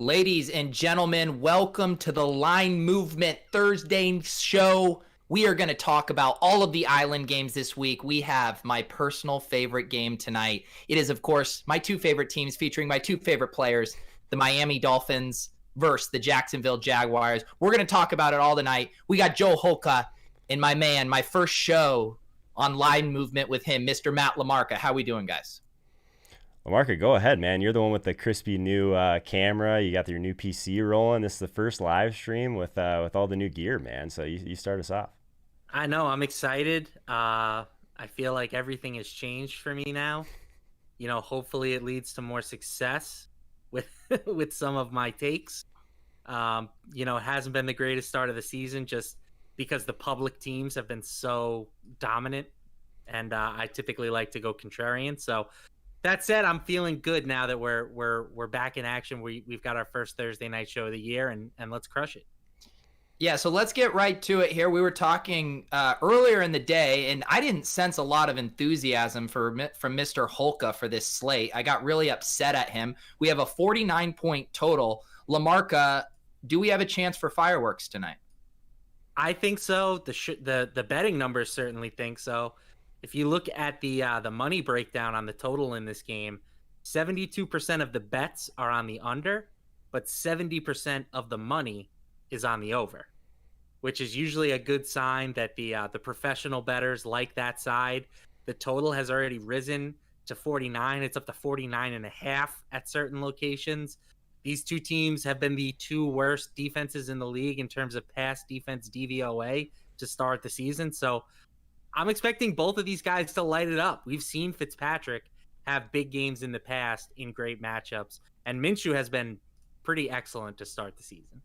Ladies and gentlemen, welcome to the Line Movement Thursday show. We are going to talk about all of the island games this week. We have my personal favorite game tonight. It is, of course, my two favorite teams featuring my two favorite players, the Miami Dolphins versus the Jacksonville Jaguars. We're going to talk about it all tonight. We got Joe Holka and my man, my first show on Line Movement with him, Mr. Matt LaMarca. How we doing, guys? LaMarca, go ahead, man. You're the one with the crispy new camera. You got your new PC rolling. This is the first live stream with all the new gear, man. So you start us off. I know. I'm excited. I feel like everything has changed for me now. You know, hopefully it leads to more success with with some of my takes. You know, it hasn't been the greatest start of the season just because the public teams have been so dominant, and I typically like to go contrarian. So that said, I'm feeling good now that we're back in action. We've got our first Thursday night show of the year, and let's crush it. Yeah, so let's get right to it here. We were talking earlier in the day, and I didn't sense a lot of enthusiasm from Mr. Holka for this slate. I got really upset at him. We have a 49-point total. LaMarca, do we have a chance for fireworks tonight? I think so. The betting numbers certainly think so. If you look at the money breakdown on the total in this game, 72% of the bets are on the under, but 70% of the money is on the over, which is usually a good sign that the professional bettors like that side. The total has already risen to 49. It's up to 49.5 at certain locations. These two teams have been the two worst defenses in the league in terms of pass defense DVOA to start the season. So I'm expecting both of these guys to light it up. We've seen Fitzpatrick have big games in the past in great matchups, and Minshew has been pretty excellent to start the season.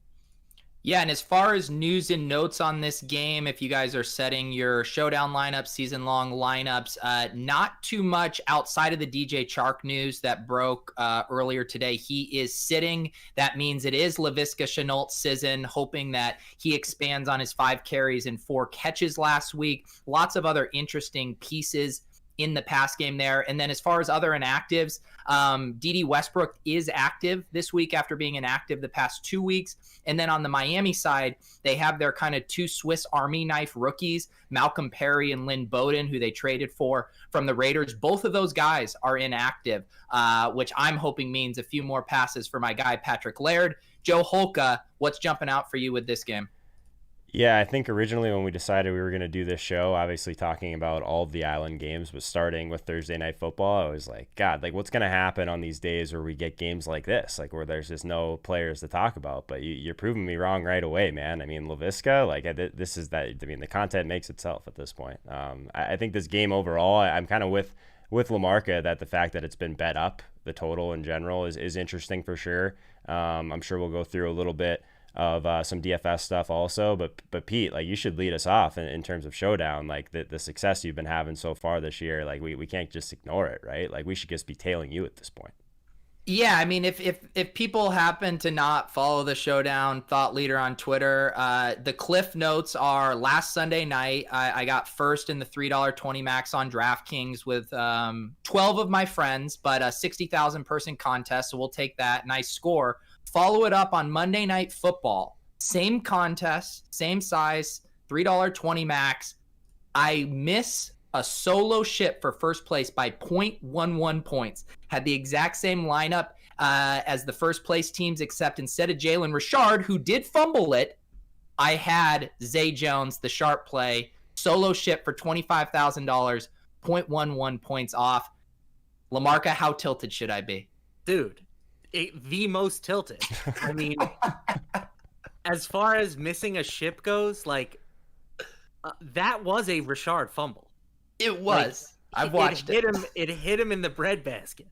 Yeah, and as far as news and notes on this game, if you guys are setting your showdown lineups, season-long lineups, not too much outside of the DJ Chark news that broke earlier today. He is sitting. That means it is Laviska Shenault's season, hoping that he expands on his 5 carries and 4 catches last week. Lots of other interesting pieces in the pass game there. And then as far as other inactives, D.D. Westbrook is active this week after being inactive the past 2 weeks. And then on the Miami side, they have their kind of 2 Swiss Army knife rookies, Malcolm Perry and Lynn Bowden, who they traded for from the Raiders. Both of those guys are inactive, which I'm hoping means a few more passes for my guy, Patrick Laird. Joe Holka, what's jumping out for you with this game? Yeah, I think originally when we decided we were going to do this show, obviously talking about all of the island games, but starting with Thursday Night Football, I was like, God, like what's going to happen on these days where we get games like this, like where there's just no players to talk about? But you're proving me wrong right away, man. I mean, Laviska, like this is that. I mean, the content makes itself at this point. I think this game overall, I'm kind of with LaMarca that the fact that it's been bet up, the total in general is interesting for sure. I'm sure we'll go through a little bit of some DFS stuff also, but Pete, like you should lead us off in terms of showdown, like the success you've been having so far this year. Like we can't just ignore it, right? Like we should just be tailing you at this point. Yeah, I mean, if people happen to not follow the Showdown Thought Leader on Twitter, the cliff notes are last Sunday night, I got first in the $3.20 max on DraftKings with 12 of my friends, but a 60,000 person contest, so we'll take that. Nice score. Follow it up on Monday Night Football. Same contest, same size, $3.20 max. I miss a solo ship for first place by 0.11 points. Had the exact same lineup as the first place teams, except instead of Jalen Richard, who did fumble it, I had Zay Jones, the sharp play, solo ship for $25,000, 0.11 points off. LaMarca, how tilted should I be? Dude, the most tilted. I mean, as far as missing a ship goes, like that was a Richard fumble. It was. Like, I've watched it. It hit him in the breadbasket.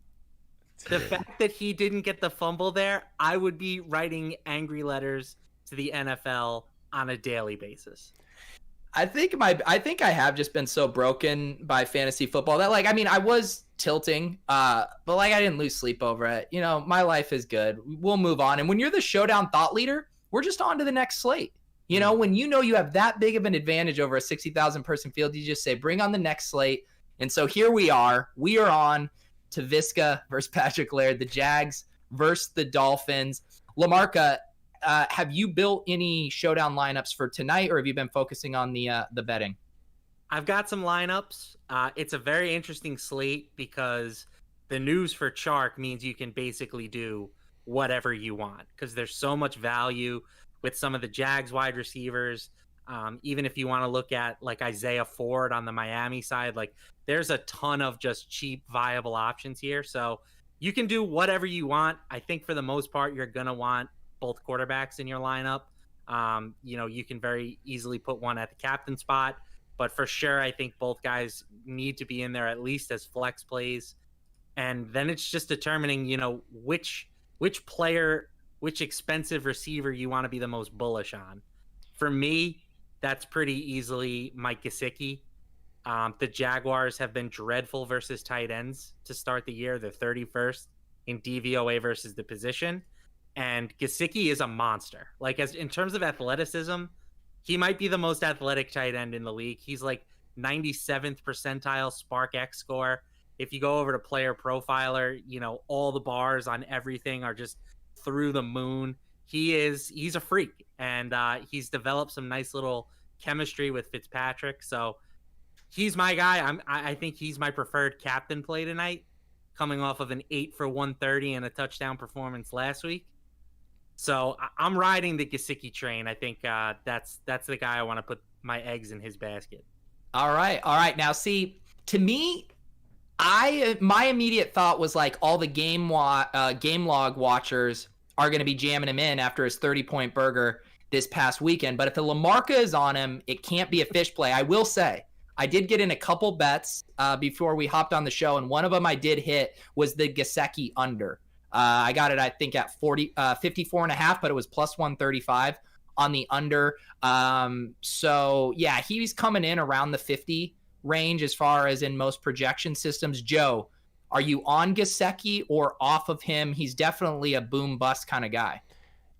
The fact that he didn't get the fumble there, I would be writing angry letters to the NFL on a daily basis. I think I have just been so broken by fantasy football that, like, I mean, I was tilting, but like I didn't lose sleep over it. You know, my life is good. We'll move on. And when you're the Showdown Thought Leader, we're just on to the next slate. You know, when you know you have that big of an advantage over a 60,000 person field, you just say, bring on the next slate. And so here we are. We are on to Viska versus Patrick Laird, the Jags versus the Dolphins. LaMarca, have you built any showdown lineups for tonight, or have you been focusing on the betting? I've got some lineups. It's a very interesting slate because the news for Chark means you can basically do whatever you want because there's so much value with some of the Jags wide receivers. Even if you want to look at like Isaiah Ford on the Miami side, like there's a ton of just cheap, viable options here. So you can do whatever you want. I think for the most part, you're going to want both quarterbacks in your lineup. You can very easily put one at the captain spot. But for sure, I think both guys need to be in there at least as flex plays. And then it's just determining, which player, which expensive receiver you want to be the most bullish on. For me, that's pretty easily Mike Gesicki. The Jaguars have been dreadful versus tight ends to start the year. They're 31st in DVOA versus the position. And Gesicki is a monster. Like, as in terms of athleticism, he might be the most athletic tight end in the league. He's like 97th percentile Spark X score. If you go over to Player Profiler, all the bars on everything are just through the moon. He's a freak, and he's developed some nice little chemistry with Fitzpatrick. So he's my guy. I think he's my preferred captain play tonight, coming off of an 8 for 130 and a touchdown performance last week. So I'm riding the Gesicki train. I think that's the guy I want to put my eggs in his basket. All right. Now, see, to me, my immediate thought was like all the game log watchers are going to be jamming him in after his 30-point burger this past weekend. But if the LaMarca is on him, it can't be a fish play. I will say, I did get in a couple bets before we hopped on the show, and one of them I did hit was the Gesicki under. I got it, I think, at 54.5, but it was plus 135 on the under. So, yeah, he's coming in around the 50 range as far as in most projection systems. Joe, are you on Gesicki or off of him? He's definitely a boom-bust kind of guy.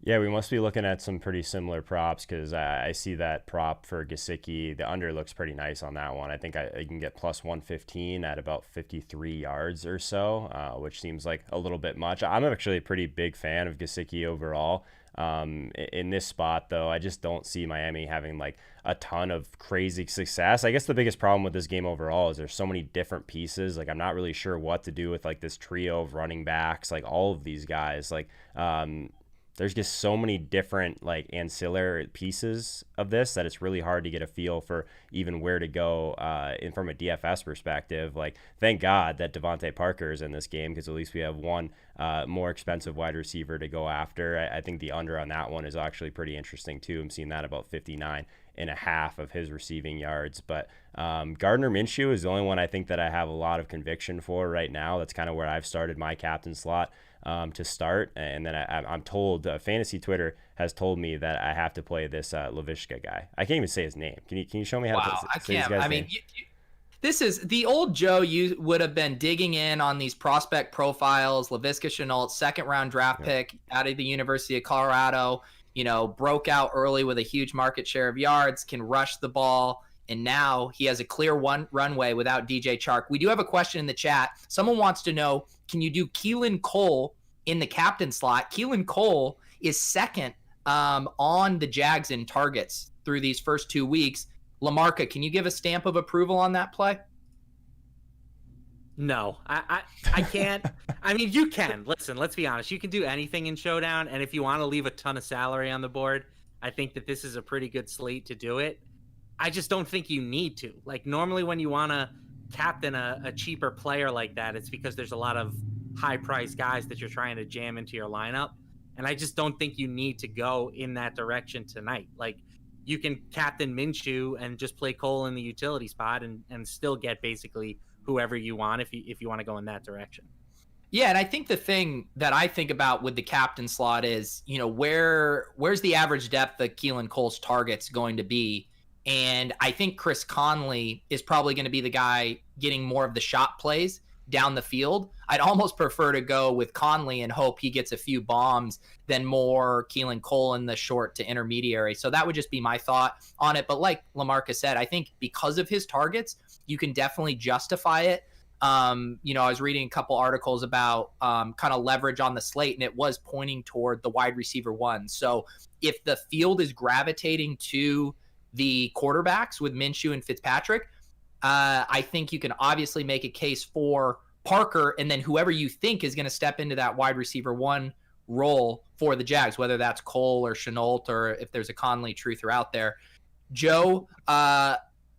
Yeah, we must be looking at some pretty similar props because I see that prop for Gesicki. The under looks pretty nice on that one. I think I can get plus 115 at about 53 yards or so, which seems like a little bit much. I'm actually a pretty big fan of Gesicki overall. In this spot, though, I just don't see Miami having like a ton of crazy success. I guess the biggest problem with this game overall is there's so many different pieces. Like, I'm not really sure what to do with like this trio of running backs, like all of these guys. Like, there's just so many different like ancillary pieces of this that it's really hard to get a feel for even where to go from a DFS perspective. Like, thank God that Devontae Parker is in this game because at least we have one more expensive wide receiver to go after. I think the under on that one is actually pretty interesting too. I'm seeing that about 59.5 of his receiving yards. But Gardner Minshew is the only one I think that I have a lot of conviction for right now. That's kind of where I've started my captain slot to start. And then I'm told, Fantasy Twitter has told me that I have to play this Laviska guy. I can't even say his name. Can you show me how to say this guy's name? This is the old Joe. You would have been digging in on these prospect profiles. Laviska Shenault, second-round draft pick out of the University of Colorado, broke out early with a huge market share of yards, can rush the ball, and now he has a clear runway without DJ Chark. We do have a question in the chat. Someone wants to know, can you do Keelan Cole in the captain slot? Keelan Cole is second on the Jags in targets through these first 2 weeks. LaMarca, can you give a stamp of approval on that play? No, I can't. I mean, you can. Listen, let's be honest. You can do anything in Showdown, and if you want to leave a ton of salary on the board, I think that this is a pretty good slate to do it. I just don't think you need to. Like, normally when you want to captain a cheaper player like that, it's because there's a lot of high-priced guys that you're trying to jam into your lineup, and I just don't think you need to go in that direction tonight. Like, you can captain Minshew and just play Cole in the utility spot and still get basically whoever you want if you want to go in that direction. Yeah, and I think the thing that I think about with the captain slot is, where's the average depth of Keelan Cole's targets going to be? And I think Chris Conley is probably going to be the guy getting more of the shot plays down the field. I'd almost prefer to go with Conley and hope he gets a few bombs than more Keelan Cole in the short to intermediary. So that would just be my thought on it. But like LaMarca said, I think because of his targets, you can definitely justify it. I was reading a couple articles about kind of leverage on the slate, and it was pointing toward the wide receiver one. So if the field is gravitating to the quarterbacks with Minshew and Fitzpatrick, I think you can obviously make a case for Parker, and then whoever you think is going to step into that wide receiver one role for the Jags, whether that's Cole or Chenault, or if there's a Conley truther out there. Joe,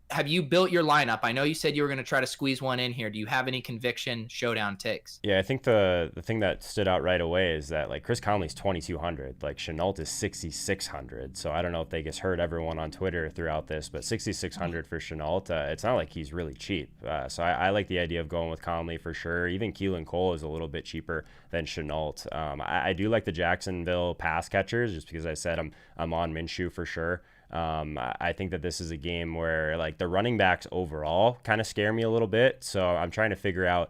have you built your lineup? I know you said you were going to try to squeeze one in here. Do you have any conviction showdown takes? Yeah, I think the thing that stood out right away is that like Chris Conley's 2,200, like Chenault is 6,600. So I don't know if they just heard everyone on Twitter throughout this, but 6,600 for Chenault. It's not like he's really cheap. So I like the idea of going with Conley for sure. Even Keelan Cole is a little bit cheaper than Chenault. I do like the Jacksonville pass catchers just because I said I'm on Minshew for sure. I think that this is a game where like the running backs overall kind of scare me a little bit. So I'm trying to figure out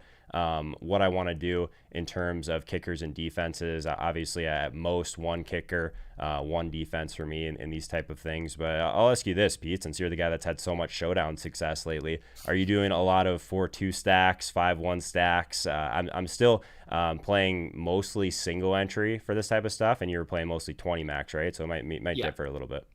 what I want to do in terms of kickers and defenses. Obviously, at most one kicker, one defense for me in these type of things. But I'll ask you this, Pete, since you're the guy that's had so much showdown success lately, are you doing a lot of 4-2 stacks, 5-1 stacks? I'm still playing mostly single entry for this type of stuff, and you were playing mostly 20 max, right? So it might differ a little bit.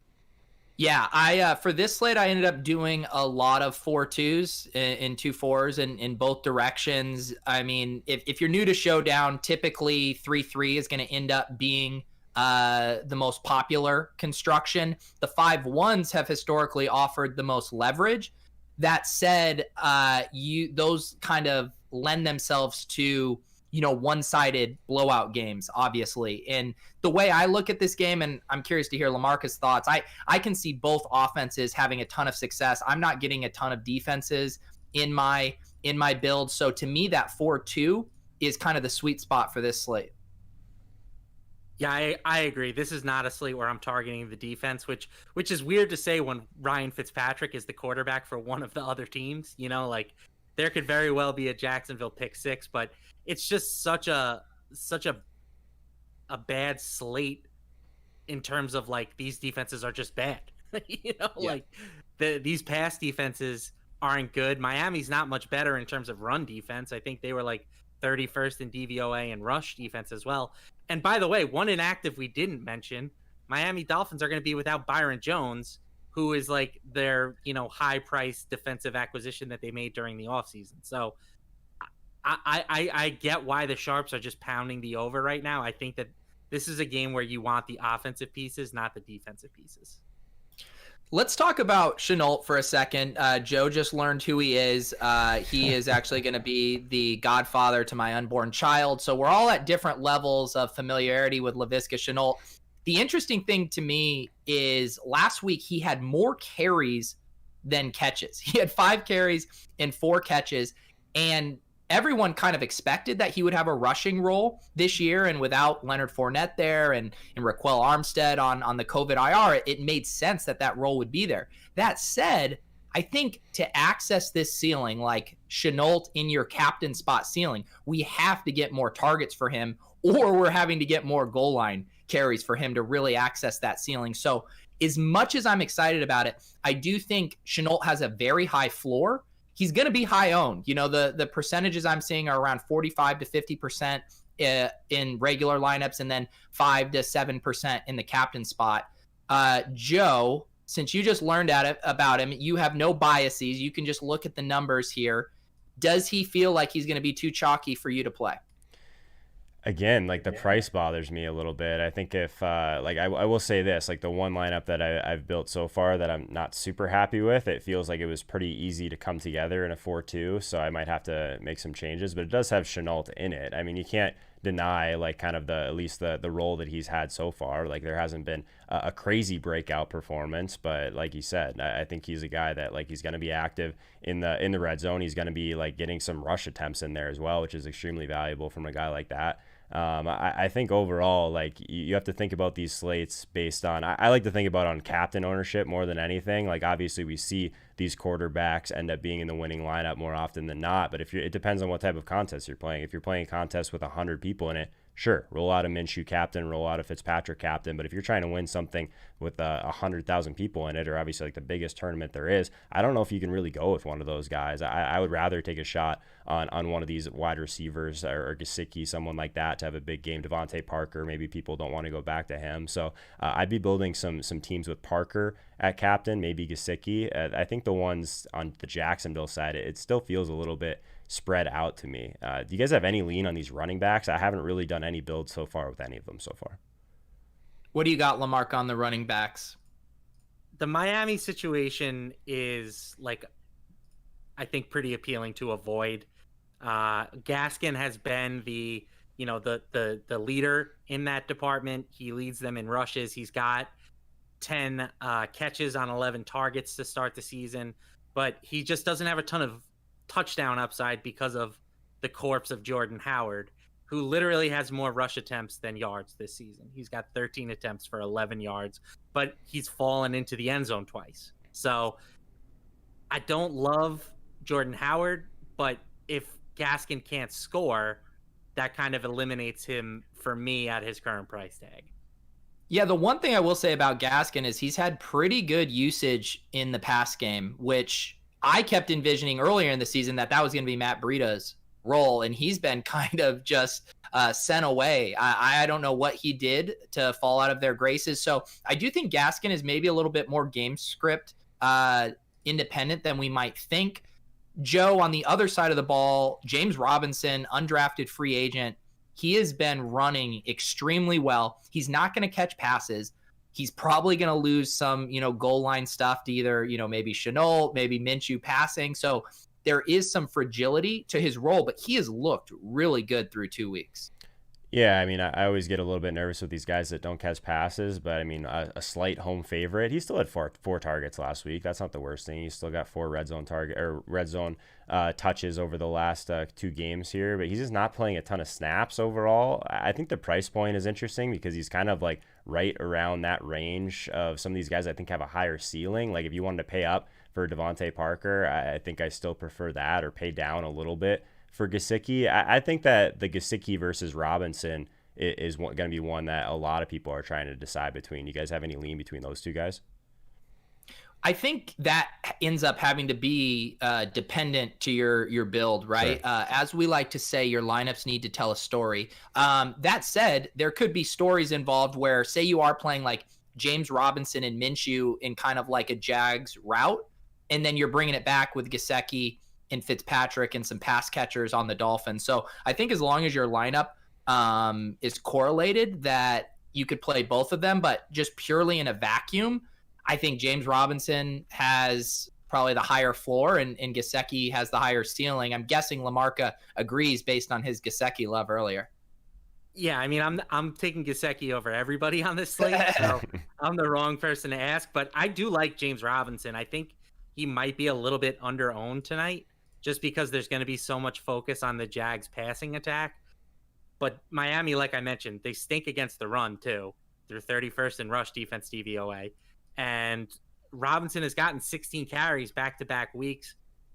Yeah, I for this slate, I ended up doing a lot of 4-2s in 2-4s in both directions. I mean, if you're new to Showdown, typically 3-3 is going to end up being the most popular construction. The 5-1s have historically offered the most leverage. That said, those kind of lend themselves to one-sided blowout games, obviously. And the way I look at this game, and I'm curious to hear LaMarca's thoughts, I can see both offenses having a ton of success. I'm not getting a ton of defenses in my build. So to me, that 4-2 is kind of the sweet spot for this slate. Yeah, I agree. This is not a slate where I'm targeting the defense, which is weird to say when Ryan Fitzpatrick is the quarterback for one of the other teams. Like there could very well be a Jacksonville pick six, but it's just such a bad slate in terms of like these defenses are just bad. Like these pass defenses aren't good. Miami's not much better in terms of run defense. I think they were like 31st in DVOA and rush defense as well. And by the way, one inactive we didn't mention, Miami Dolphins are going to be without Byron Jones, who is like their, high price defensive acquisition that they made during the offseason. So I get why the Sharps are just pounding the over right now. I think that this is a game where you want the offensive pieces, not the defensive pieces. Let's talk about Chenault for a second. Joe just learned who he is. He is actually going to be the godfather to my unborn child. So we're all at different levels of familiarity with Laviska Shenault. The interesting thing to me is last week he had more carries than catches. He had 5 carries and 4 catches, and everyone kind of expected that he would have a rushing role this year, and without Leonard Fournette there and Raquel Armstead on the COVID IR, it made sense that role would be there. That said, I think to access this ceiling, like Shenault in your captain spot ceiling, we have to get more targets for him, or we're having to get more goal line carries for him to really access that ceiling. So as much as I'm excited about it, I do think Shenault has a very high floor. He's going to be high owned. The percentages I'm seeing are around 45 to 50% in regular lineups, and then 5 to 7% in the captain spot. Joe, since you just learned about him, you have no biases. You can just look at the numbers here. Does he feel like he's going to be too chalky for you to play? Again, like the price bothers me a little bit. I think if I will say this, like the one lineup that I've built so far that I'm not super happy with, it feels like it was pretty easy to come together in a 4-2, so I might have to make some changes, but it does have Shenault in it. I mean, you can't deny like kind of at least the role that he's had so far. Like there hasn't been a crazy breakout performance, but like you said, I think he's a guy that like he's going to be active in the red zone. He's going to be like getting some rush attempts in there as well, which is extremely valuable from a guy like that. I think overall, like you have to think about these slates based on, I like to think about on captain ownership more than anything. Like obviously we see these quarterbacks end up being in the winning lineup more often than not, but it depends on what type of contest you're playing. If you're playing a contest with 100 people in it, sure, roll out a Minshew captain, roll out a Fitzpatrick captain. But if you're trying to win something with 100,000 people in it, or obviously like the biggest tournament there is, I don't know if you can really go with one of those guys. I would rather take a shot on one of these wide receivers or Gesicki, someone like that, to have a big game. Devontae Parker, maybe people don't want to go back to him. So I'd be building some teams with Parker at captain, maybe Gesicki. I think the ones on the Jacksonville side, it still feels a little bit spread out to me. Do you guys have any lean on these running backs? I haven't really done any builds so far with any of them so far. What do you got, LaMarca, on the running backs? The Miami situation is, like, I think pretty appealing to avoid. Gaskin has been the leader in that department. He leads them in rushes. He's got 10 catches on 11 targets to start the season, but he just doesn't have a ton of touchdown upside because of the corpse of Jordan Howard, who literally has more rush attempts than yards this season. He's got 13 attempts for 11 yards, but he's fallen into the end zone twice. So I don't love Jordan Howard, but if Gaskin can't score, that kind of eliminates him for me at his current price tag. Yeah, the one thing I will say about Gaskin is he's had pretty good usage in the pass game, which I kept envisioning earlier in the season that was going to be Matt Breida's role, and he's been kind of just sent away. I don't know what he did to fall out of their graces. So I do think Gaskin is maybe a little bit more game script independent than we might think. Joe, on the other side of the ball, James Robinson, undrafted free agent, he has been running extremely well. He's not going to catch passes. He's probably going to lose some, goal line stuff to either, maybe Shenault, maybe Minshew passing. So there is some fragility to his role, but he has looked really good through 2 weeks. Yeah, I mean, I always get a little bit nervous with these guys that don't catch passes, but I mean, a slight home favorite. He still had four targets last week. That's not the worst thing. He still got 4 red zone touches over the last 2 games here, but he's just not playing a ton of snaps overall. I think the price point is interesting because he's kind of like right around that range of some of these guys I think have a higher ceiling. Like if you wanted to pay up for Devontae Parker, I think I still prefer that, or pay down a little bit for Gesicki. I think that the Gesicki versus Robinson is going to be one that a lot of people are trying to decide between. You guys have any lean between those two guys? I think that ends up having to be dependent to your build, right? Sure. As we like to say, your lineups need to tell a story. That said, there could be stories involved where, say you are playing like James Robinson and Minshew in kind of like a Jags route, and then you're bringing it back with Gesicki and Fitzpatrick and some pass catchers on the Dolphins. So I think as long as your lineup is correlated, that you could play both of them, but just purely in a vacuum, I think James Robinson has probably the higher floor and Gesicki has the higher ceiling. I'm guessing LaMarca agrees based on his Gesicki love earlier. Yeah, I mean, I'm taking Gesicki over everybody on this slate, so I'm the wrong person to ask. But I do like James Robinson. I think he might be a little bit under-owned tonight, just because there's going to be so much focus on the Jags passing attack. But Miami, like I mentioned, they stink against the run too. They're 31st in rush defense DVOA. And Robinson has gotten 16 carries back-to-back weeks.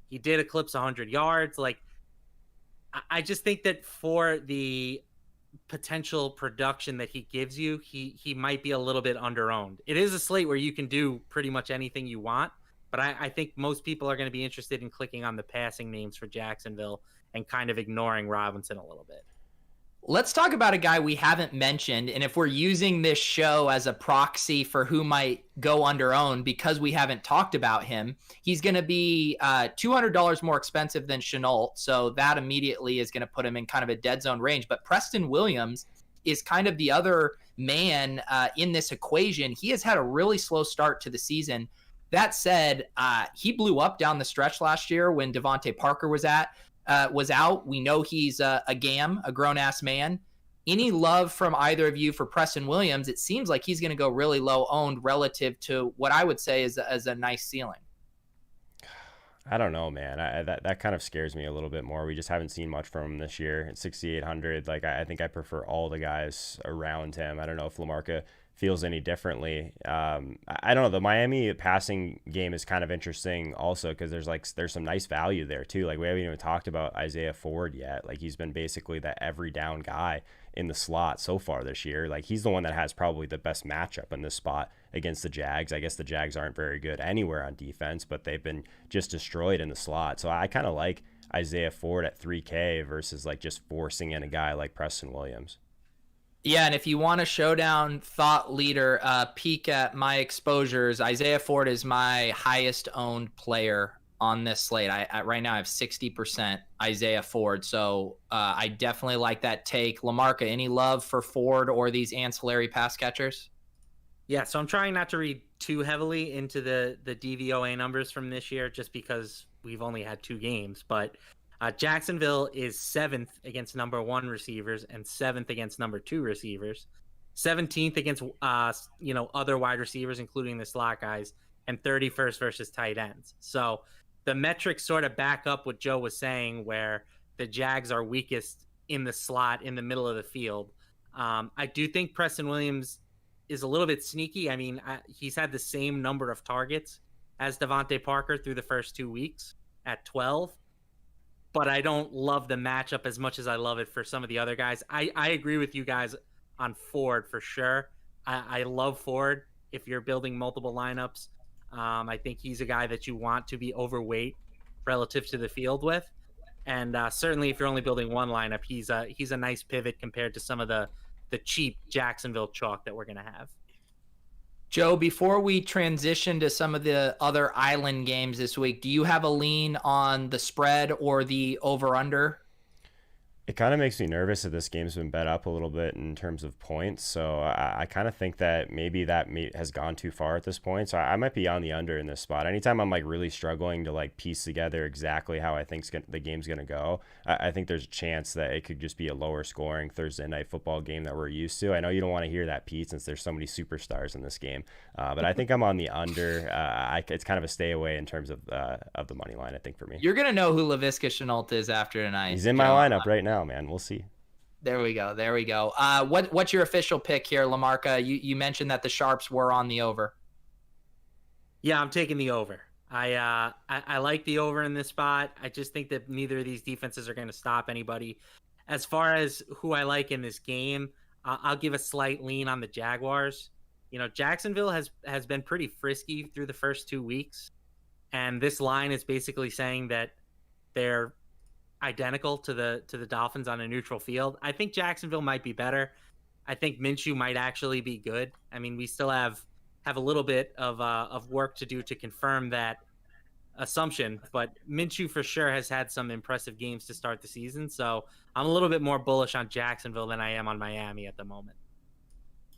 He did eclipse 100 yards. Like, I just think that for the potential production that he gives you, he might be a little bit under-owned. It is a slate where you can do pretty much anything you want, but I think most people are going to be interested in clicking on the passing names for Jacksonville and kind of ignoring Robinson a little bit. Let's talk about a guy we haven't mentioned, and if we're using this show as a proxy for who might go under-owned because we haven't talked about him, he's going to be $200 more expensive than Shenault, so that immediately is going to put him in kind of a dead zone range. But Preston Williams is kind of the other man in this equation. He has had a really slow start to the season. That said, he blew up down the stretch last year when Devontae Parker was out. We know he's a grown-ass man. Any love from either of you for Preston Williams? It seems like he's going to go really low-owned relative to what I would say is a nice ceiling. I don't know, man. That kind of scares me a little bit more. We just haven't seen much from him this year at 6,800. Like, I think I prefer all the guys around him. I don't know if LaMarca feels any differently. I don't know. The Miami passing game is kind of interesting also because there's some nice value there too. Like we haven't even talked about Isaiah Ford yet. Like he's been basically that every down guy in the slot so far this year. Like he's the one that has probably the best matchup in this spot against the Jags. I guess the Jags aren't very good anywhere on defense, but they've been just destroyed in the slot. So I kind of like Isaiah Ford at 3K versus like just forcing in a guy like Preston Williams. Yeah, and if you want a showdown thought leader, peek at my exposures. Isaiah Ford is my highest owned player on this slate. I right now I have 60% Isaiah Ford, so I definitely like that take. LaMarca, any love for Ford or these ancillary pass catchers? Yeah, so I'm trying not to read too heavily into the DVOA numbers from this year just because we've only had 2 games, but Jacksonville is 7th against number 1 receivers and 7th against number 2 receivers, 17th against other wide receivers, including the slot guys, and 31st versus tight ends. So the metrics sort of back up what Joe was saying, where the Jags are weakest in the slot in the middle of the field. I do think Preston Williams is a little bit sneaky. I mean, he's had the same number of targets as Devontae Parker through the first 2 weeks at 12. But I don't love the matchup as much as I love it for some of the other guys. I agree with you guys on Ford for sure. I love Ford if you're building multiple lineups. I think he's a guy that you want to be overweight relative to the field with. And certainly if you're only building one lineup, he's a nice pivot compared to some of the cheap Jacksonville chalk that we're going to have. Joe, before we transition to some of the other island games this week, do you have a lean on the spread or the over-under? It kind of makes me nervous that this game's been bet up a little bit in terms of points. So I kind of think that maybe that has gone too far at this point. So I might be on the under in this spot. Anytime I'm like really struggling to like piece together exactly how I think the game's going to go, I think there's a chance that it could just be a lower scoring Thursday night football game that we're used to. I know you don't want to hear that, Pete, since there's so many superstars in this game. But I think I'm on the under. It's kind of a stay away in terms of the money line, I think, for me. You're going to know who Laviska Shenault is after tonight. He's in my lineup right now, man. We'll see. There we go. What's your official pick here, LaMarca? You mentioned that the Sharps were on the over. Yeah, I'm taking the over. I like the over in this spot. I just think that neither of these defenses are going to stop anybody. As far as who I like in this game, I'll give a slight lean on the Jaguars. You know, Jacksonville has been pretty frisky through the first 2 weeks, and this line is basically saying that they're identical to the Dolphins on a neutral field. I think Jacksonville might be better. I think Minshew might actually be good. I mean, we still have a little bit of work to do to confirm that assumption, but Minshew for sure has had some impressive games to start the season. So I'm a little bit more bullish on Jacksonville than I am on Miami at the moment.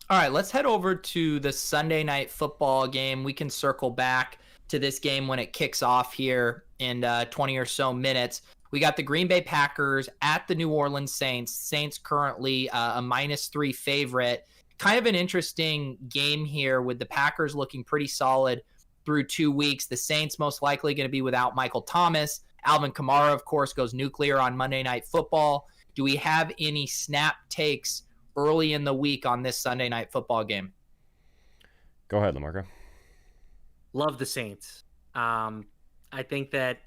All right, let's head over to the Sunday night football game. We can circle back to this game when it kicks off here in 20 or so minutes. We got the Green Bay Packers at the New Orleans Saints. Saints currently a -3 favorite. Kind of an interesting game here with the Packers looking pretty solid through 2 weeks. The Saints most likely going to be without Michael Thomas. Alvin Kamara, of course, goes nuclear on Monday Night Football. Do we have any snap takes early in the week on this Sunday Night Football game? Go ahead, LaMarca. Love the Saints. I think that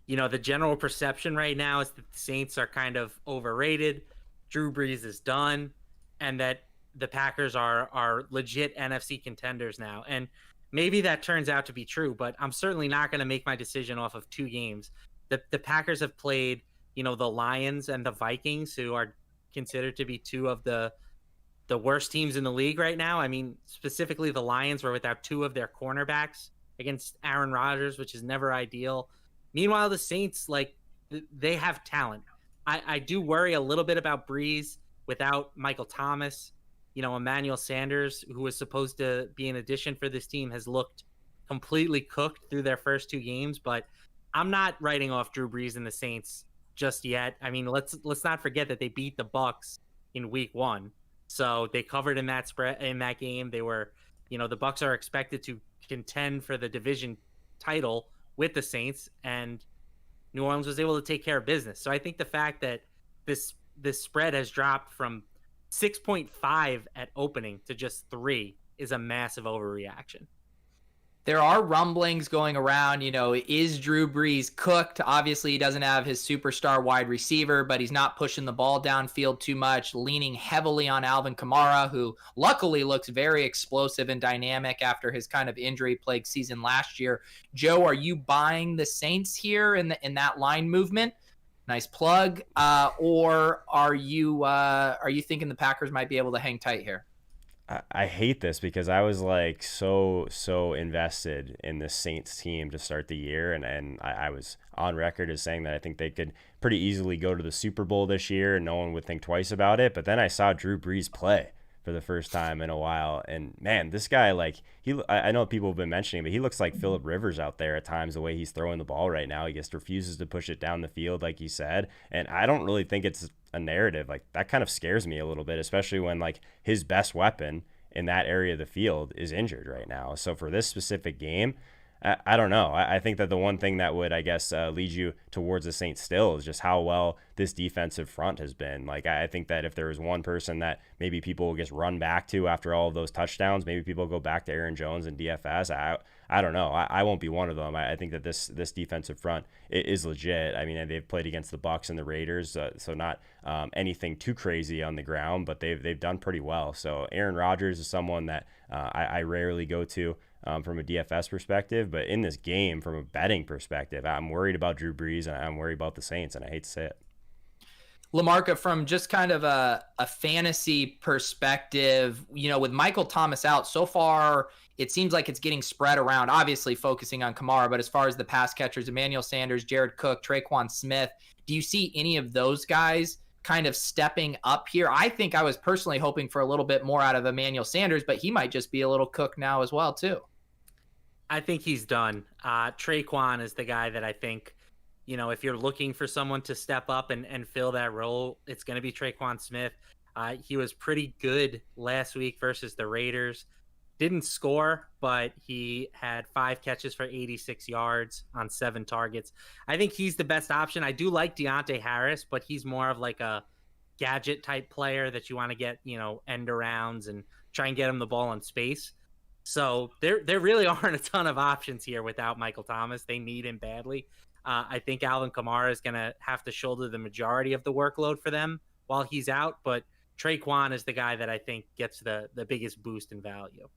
the general perception right now is that the Saints are kind of overrated. Drew Brees is done, and that the Packers are legit NFC contenders now. And maybe that turns out to be true, but I'm certainly not going to make my decision off of 2 games. The Packers have played, the Lions and the Vikings, who are considered to be 2 of the worst teams in the league right now. I mean, specifically the Lions were without 2 of their cornerbacks against Aaron Rodgers, which is never ideal. Meanwhile, the Saints, they have talent. I do worry a little bit about Breeze without Michael Thomas. Emmanuel Sanders, who was supposed to be an addition for this team, has looked completely cooked through their first 2 games. But I'm not writing off Drew Brees and the Saints just yet. I mean, let's not forget that they beat the Bucs in Week 1, so they covered in that game. They were, the Bucs are expected to contend for the division title with the Saints, and New Orleans was able to take care of business. So I think the fact that this spread has dropped from 6.5 at opening to just 3 is a massive overreaction. There are rumblings going around, is Drew Brees cooked? Obviously, he doesn't have his superstar wide receiver, but he's not pushing the ball downfield too much, leaning heavily on Alvin Kamara, who luckily looks very explosive and dynamic after his kind of injury-plagued season last year. Joe, are you buying the Saints here in that line movement? Nice plug. Or are you thinking the Packers might be able to hang tight here? I hate this because I was like so invested in the Saints team to start the year, and I was on record as saying that I think they could pretty easily go to the Super Bowl this year and no one would think twice about it. But then I saw Drew Brees play for the first time in a while, and man, this guy, like, I know people have been mentioning, but he looks like Phillip Rivers out there at times, the way he's throwing the ball right now. He just refuses to push it down the field, like you said, and I don't really think it's a narrative. Like, that kind of scares me a little bit, especially when like his best weapon in that area of the field is injured right now. So for this specific game, I don't know. I think that the one thing that would, I guess, lead you towards the Saints still is just how well this defensive front has been. Like, I think that if there was one person that maybe people will just run back to after all of those touchdowns, maybe people go back to Aaron Jones and DFS. I don't know. I won't be one of them. I think that this defensive front is legit. I mean, they've played against the Bucs and the Raiders, so not anything too crazy on the ground, but they've done pretty well. So Aaron Rodgers is someone that I rarely go to from a DFS perspective, but in this game, from a betting perspective, I'm worried about Drew Brees and I'm worried about the Saints, and I hate to say it. LaMarca, from just kind of a fantasy perspective, with Michael Thomas out so far, it seems like it's getting spread around, obviously focusing on Kamara, but as far as the pass catchers, Emmanuel Sanders, Jared Cook, Traequan Smith, do you see any of those guys kind of stepping up here? I think I was personally hoping for a little bit more out of Emmanuel Sanders, but he might just be a little cooked now as well, too. I think he's done. Traequan is the guy that I think, if you're looking for someone to step up and fill that role, it's going to be Traequan Smith. He was pretty good last week versus the Raiders. Didn't score, but he had 5 catches for 86 yards on 7 targets. I think he's the best option. I do like Deontay Harris, but he's more of like a gadget type player that you want to get, end arounds and try and get him the ball in space. So there really aren't a ton of options here without Michael Thomas. They need him badly. I think Alvin Kamara is going to have to shoulder the majority of the workload for them while he's out, but Traequan is the guy that I think gets the biggest boost in value.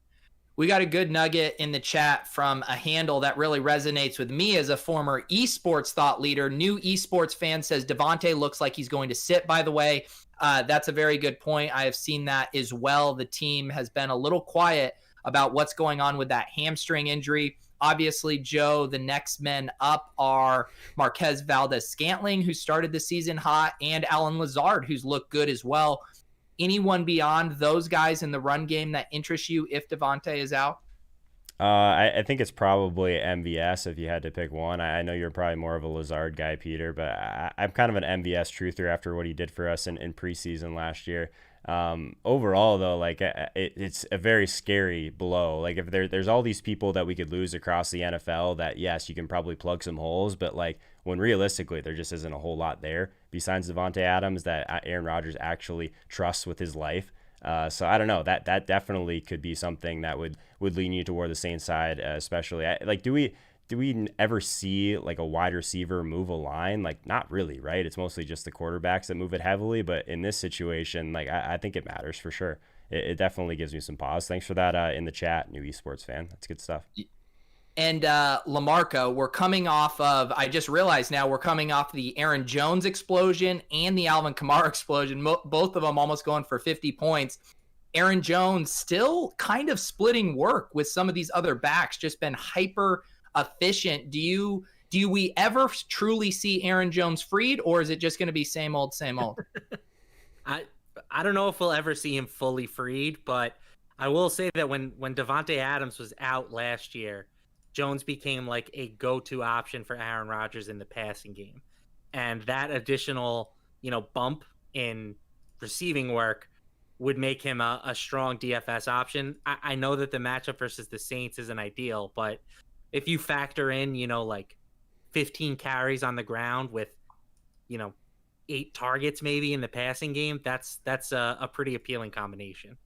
We got a good nugget in the chat from a handle that really resonates with me as a former esports thought leader. New esports fan says Davante looks like he's going to sit, by the way. That's a very good point. I have seen that as well. The team has been a little quiet about what's going on with that hamstring injury. Obviously, Joe, the next men up are Marquez Valdez-Scantling, who started the season hot, and Allen Lazard, who's looked good as well. Anyone beyond those guys in the run game that interests you if Davante is out? I think it's probably MVS if you had to pick one. I know you're probably more of a Lazard guy, Peter, but I'm kind of an MVS truther after what he did for us in preseason last year. Overall, though, like it's a very scary blow. Like if there's all these people that we could lose across the NFL that, yes, you can probably plug some holes, but like when realistically there just isn't a whole lot there besides Davante Adams that Aaron Rodgers actually trusts with his life. So I don't know, that definitely could be something that would lean you toward the Saints side, especially. Do we ever see like a wide receiver move a line? Like, not really, right? It's mostly just the quarterbacks that move it heavily. But in this situation, like I think it matters for sure. It definitely gives me some pause. Thanks for that in the chat, new esports fan. That's good stuff. And LaMarca, I just realized now we're coming off the Aaron Jones explosion and the Alvin Kamara explosion, both of them almost going for 50 points. Aaron Jones still kind of splitting work with some of these other backs, just been hyper efficient. Do we ever truly see Aaron Jones freed, or is it just going to be same old, same old? I don't know if we'll ever see him fully freed, but I will say that when Davante Adams was out last year, Jones became like a go-to option for Aaron Rodgers in the passing game. And that additional, bump in receiving work would make him a strong DFS option. I know that the matchup versus the Saints isn't ideal, but if you factor in, like 15 carries on the ground with, 8 targets maybe in the passing game, that's a pretty appealing combination.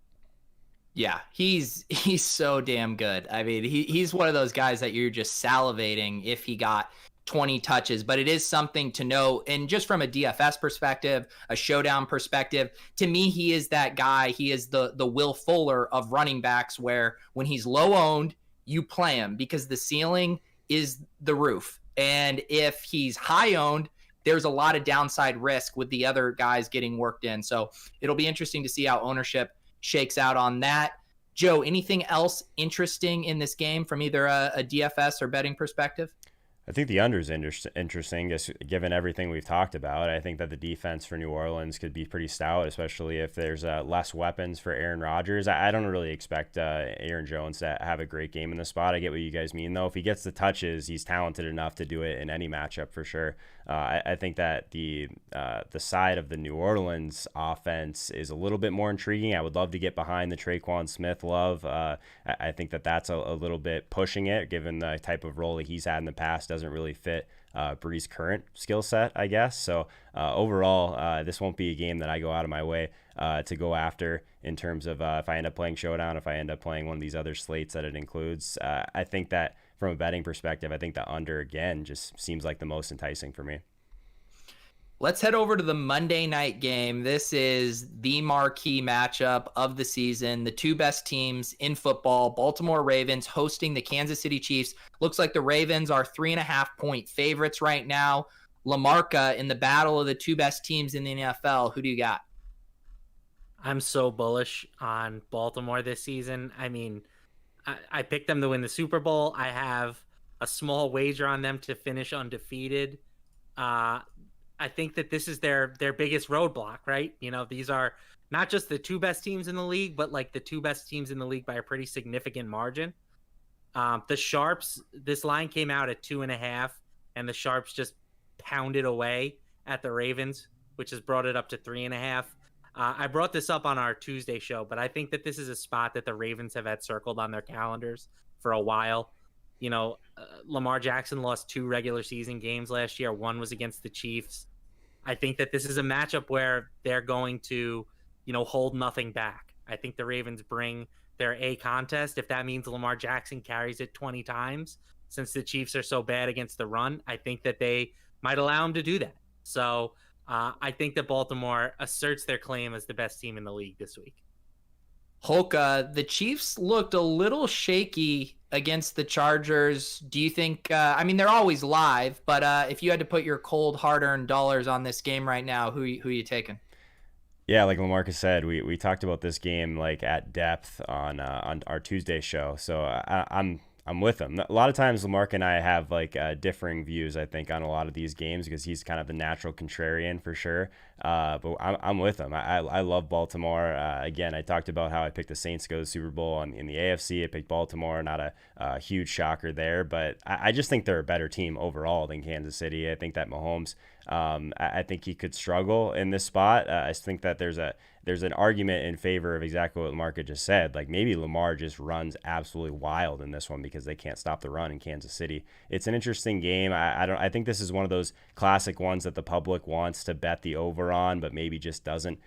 Yeah, he's so damn good. I mean, he's one of those guys that you're just salivating if he got 20 touches, but it is something to know. And just from a DFS perspective, a showdown perspective, to me, he is that guy. He is the Will Fuller of running backs, where when he's low owned, you play him because the ceiling is the roof. And if he's high owned, there's a lot of downside risk with the other guys getting worked in. So it'll be interesting to see how ownership shakes out on that. Joe, anything else interesting in this game from either a DFS or betting perspective? I think the under is interesting, just given everything we've talked about. I think that the defense for New Orleans could be pretty stout, especially if there's less weapons for Aaron Rodgers. I don't really expect Aaron Jones to have a great game in the spot. I get what you guys mean, though. If he gets the touches, he's talented enough to do it in any matchup for sure. I think that the side of the New Orleans offense is a little bit more intriguing. I would love to get behind the Traequan Smith love. I think that that's a little bit pushing it, given the type of role that he's had in the past. Doesn't really fit Bree's current skill set, I guess. So overall, this won't be a game that I go out of my way to go after in terms of if I end up playing Showdown, if I end up playing one of these other slates that it includes. I think that from a betting perspective, I think the under, again, just seems like the most enticing for me. Let's head over to the Monday night game. This is the marquee matchup of the season. The two best teams in football, Baltimore Ravens hosting the Kansas City Chiefs. Looks like the Ravens are 3.5-point favorites right now. LaMarca, in the battle of the two best teams in the NFL, who do you got? I'm so bullish on Baltimore this season. I mean, I picked them to win the Super Bowl. I have a small wager on them to finish undefeated. I think that this is their biggest roadblock, right? You know, these are not just the two best teams in the league, but like the two best teams in the league by a pretty significant margin. The Sharps, this line came out at 2.5, and the Sharps just pounded away at the Ravens, which has brought it up to 3.5. I brought this up on our Tuesday show, but I think that this is a spot that the Ravens have had circled on their calendars for a while. You know, Lamar Jackson lost 2 regular season games last year. One was against the Chiefs. I think that this is a matchup where they're going to, you know, hold nothing back. I think the Ravens bring their A contest. If that means Lamar Jackson carries it 20 times, since the Chiefs are so bad against the run, I think that they might allow him to do that. So I think that Baltimore asserts their claim as the best team in the league this week. Holka, the Chiefs looked a little shaky against the Chargers. Do you think, I mean, they're always live, but if you had to put your cold, hard-earned dollars on this game right now, who are you taking? Yeah, like LaMarca said, we talked about this game like at depth on our Tuesday show, so I'm with him. A lot of times LaMarca and I have like differing views, I think, on a lot of these games because he's kind of the natural contrarian for sure. But I'm with him. I love Baltimore. Again, I talked about how I picked the Saints to go to the Super Bowl in the AFC. I picked Baltimore, not a huge shocker there, but I just think they're a better team overall than Kansas City. I think that Mahomes, I think he could struggle in this spot. I think that there's an argument in favor of exactly what LaMarca just said. Like maybe Lamar just runs absolutely wild in this one because they can't stop the run in Kansas City. It's an interesting game. I think this is one of those classic ones that the public wants to bet the over on, but maybe just doesn't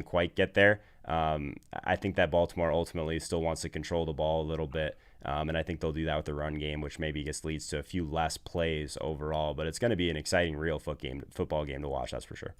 quite get there. I think that Baltimore ultimately still wants to control the ball a little bit. And I think they'll do that with the run game, which maybe just leads to a few less plays overall. But it's going to be an exciting, real football game to watch, that's for sure.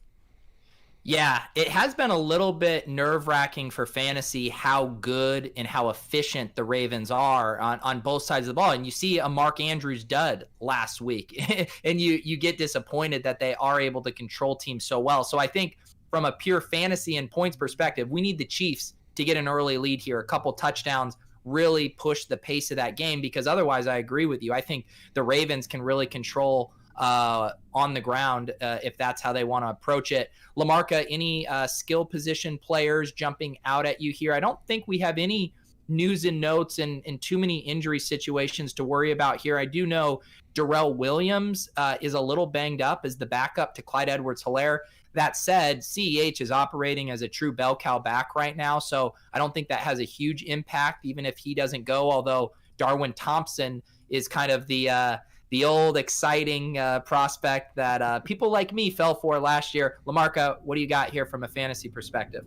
Yeah, it has been a little bit nerve-wracking for fantasy how good and how efficient the Ravens are on both sides of the ball. And you see a Mark Andrews dud last week, and you get disappointed that they are able to control teams so well. So I think from a pure fantasy and points perspective, we need the Chiefs to get an early lead here, a couple touchdowns, really push the pace of that game, because otherwise I agree with you. I think the Ravens can really control on the ground if that's how they want to approach it. LaMarca, any skill position players jumping out at you here? I don't think we have any news and notes and too many injury situations to worry about here. I do know Darrell Williams is a little banged up as the backup to Clyde Edwards-Helaire. That said, CEH is operating as a true bell cow back right now, so I don't think that has a huge impact even if he doesn't go, although Darwin Thompson is kind of the the old exciting prospect that people like me fell for last year. LaMarca, what do you got here from a fantasy perspective?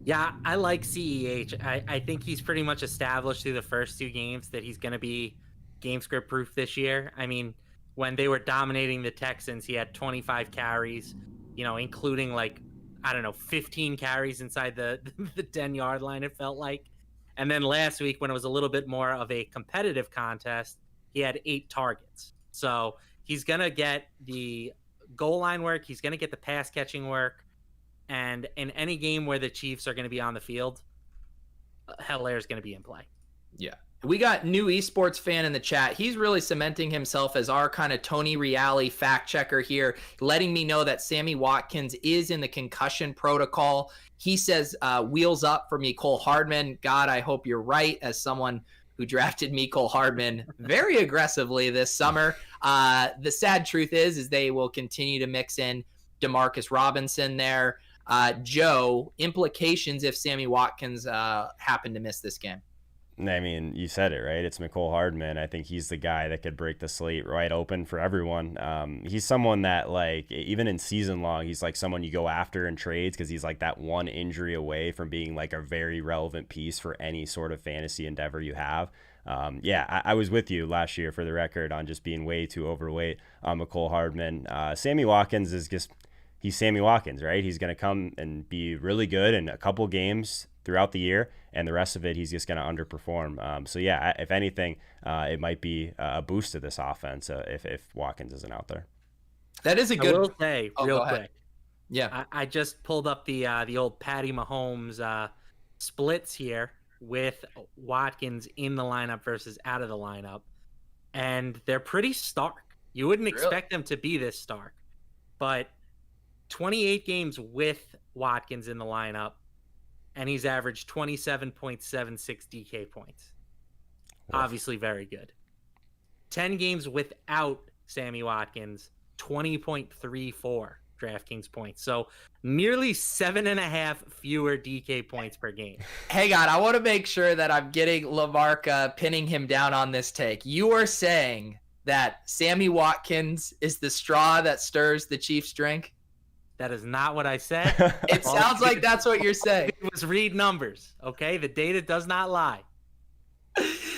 Yeah, I like CEH. I think he's pretty much established through the first 2 games that he's going to be game script proof this year. I mean, when they were dominating the Texans, he had 25 carries, including 15 carries inside the 10-yard line, it felt like. And then last week, when it was a little bit more of a competitive contest, he had 8 targets. So he's going to get the goal line work. He's going to get the pass catching work. And in any game where the Chiefs are going to be on the field, Hilaire is going to be in play. Yeah. We got new esports fan in the chat. He's really cementing himself as our kind of Tony Reale fact checker here, letting me know that Sammy Watkins is in the concussion protocol. He says wheels up for Mecole Hardman. God, I hope you're right, as someone who drafted Mecole Hardman very aggressively this summer. The sad truth is they will continue to mix in Demarcus Robinson there. Joe, implications if Sammy Watkins happen to miss this game? I mean, you said it, right? It's Mecole Hardman. I think he's the guy that could break the slate right open for everyone. He's someone that, even in season long, he's someone you go after in trades because he's that one injury away from being a very relevant piece for any sort of fantasy endeavor you have. I was with you last year, for the record, on just being way too overweight on Mecole Hardman. Sammy Watkins is just... He's Sammy Watkins, right? He's going to come and be really good in a couple games throughout the year, and the rest of it, he's just going to underperform. If anything, it might be a boost to this offense if Watkins isn't out there. That is a good... I will say, real quick. Yeah. I just pulled up the old Patty Mahomes splits here with Watkins in the lineup versus out of the lineup, and they're pretty stark. You wouldn't expect them to be this stark, but 28 games with Watkins in the lineup, and he's averaged 27.76 DK points. Wow. Obviously very good. 10 games without Sammy Watkins, 20.34 DraftKings points. So nearly 7.5 fewer DK points per game. Hang on, I want to make sure that I'm getting LaMarca pinning him down on this take. You are saying that Sammy Watkins is the straw that stirs the Chiefs' drink? That is not what I said. It sounds like that's what you're saying. It was read numbers, okay? The data does not lie.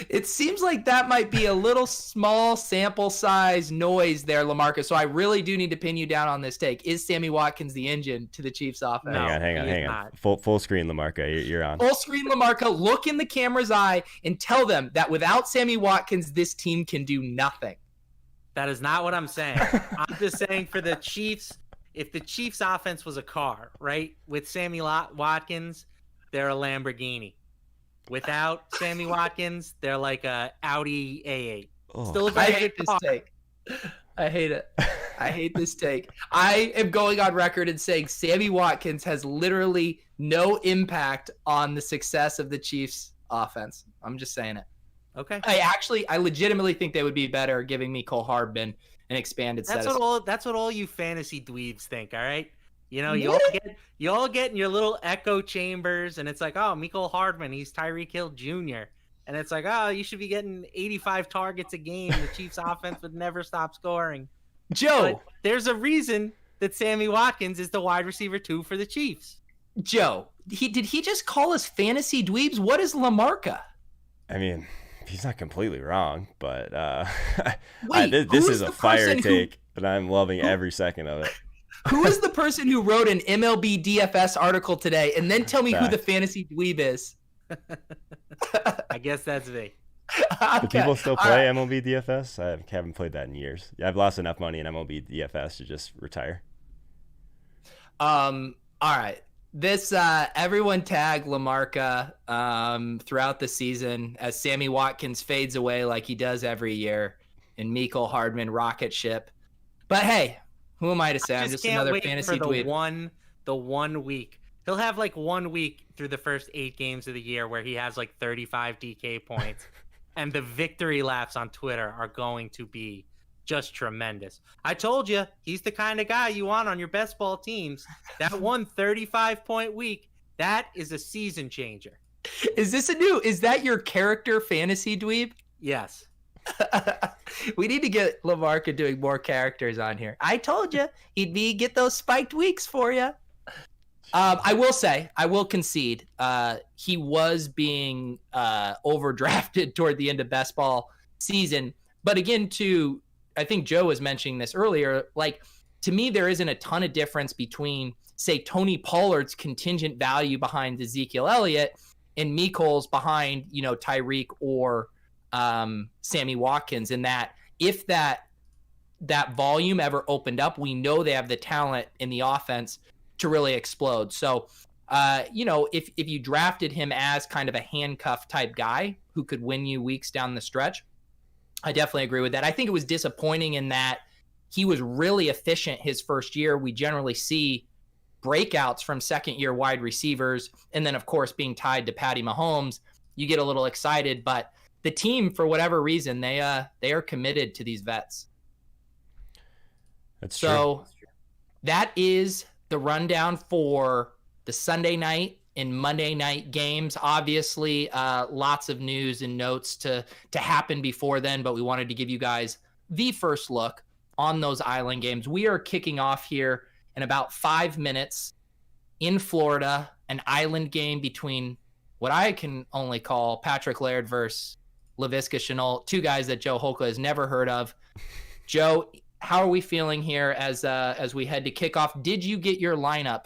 It seems like that might be a little small sample size noise there, LaMarca. So I really do need to pin you down on this take. Is Sammy Watkins the engine to the Chiefs offense? No, hang on. Full screen, LaMarca. You're on. Full screen, LaMarca. Look in the camera's eye and tell them that without Sammy Watkins, this team can do nothing. That is not what I'm saying. I'm just saying for the Chiefs, if the Chiefs offense was a car, right, with Sammy Watkins, they're a Lamborghini. Without Sammy Watkins, they're like a Audi A8. Oh. Still a very good this car. take. I hate it. I hate this take. I am going on record and saying Sammy Watkins has literally no impact on the success of the Chiefs offense. I'm just saying it. Okay. I legitimately think they would be better giving Mecole Hardman an expanded set. That's what all you fantasy dweebs think, all right? You all get in your little echo chambers, and it's like, oh, Mecole Hardman, he's Tyreek Hill Jr. And it's like, oh, you should be getting 85 targets a game. The Chiefs offense would never stop scoring. Joe, but there's a reason that Sammy Watkins is the wide receiver 2 for the Chiefs. Joe, did he just call us fantasy dweebs? What is LaMarca? I mean, he's not completely wrong, but this is a fire take, but I'm loving every second of it. Who is the person who wrote an MLB DFS article today? And then tell me who the fantasy dweeb is. I guess that's me. Okay. Do people still play MLB DFS? I haven't played that in years. I've lost enough money in MLB DFS to just retire. All right. This everyone tag LaMarca throughout the season as Sammy Watkins fades away like he does every year in Mecole Hardman rocket ship. But hey, who am I to say? I'm just another fantasy dweeb. The 1 week. He'll have like 1 week through the first 8 games of the year where he has like 35 DK points. And the victory laps on Twitter are going to be just tremendous. I told you, he's the kind of guy you want on your best ball teams. That 35-point week, that is a season changer. Is that your character fantasy dweeb? Yes. We need to get LaMarca doing more characters on here. I told you he'd get those spiked weeks for you. I will say, I will concede, he was being overdrafted toward the end of best ball season. But again, I think Joe was mentioning this earlier, like, to me, there isn't a ton of difference between, say, Tony Pollard's contingent value behind Ezekiel Elliott and Mecol's behind, Tyreek or Sammy Watkins, in that if that volume ever opened up, we know they have the talent in the offense to really explode. So, if you drafted him as kind of a handcuff type guy who could win you weeks down the stretch, I definitely agree with that. I think it was disappointing in that he was really efficient his first year. We generally see breakouts from second-year wide receivers, and then, of course, being tied to Patty Mahomes, you get a little excited. But the team, for whatever reason, they are committed to these vets. That's true. So that is the rundown for the Sunday night and Monday night games. Obviously, lots of news and notes to happen before then, but we wanted to give you guys the first look on those Island games. We are kicking off here in about 5 minutes in Florida, an Island game between what I can only call Patrick Laird versus Laviska Shenault, two guys that Joe Holka has never heard of. Joe, how are we feeling here as we head to kickoff? Did you get your lineup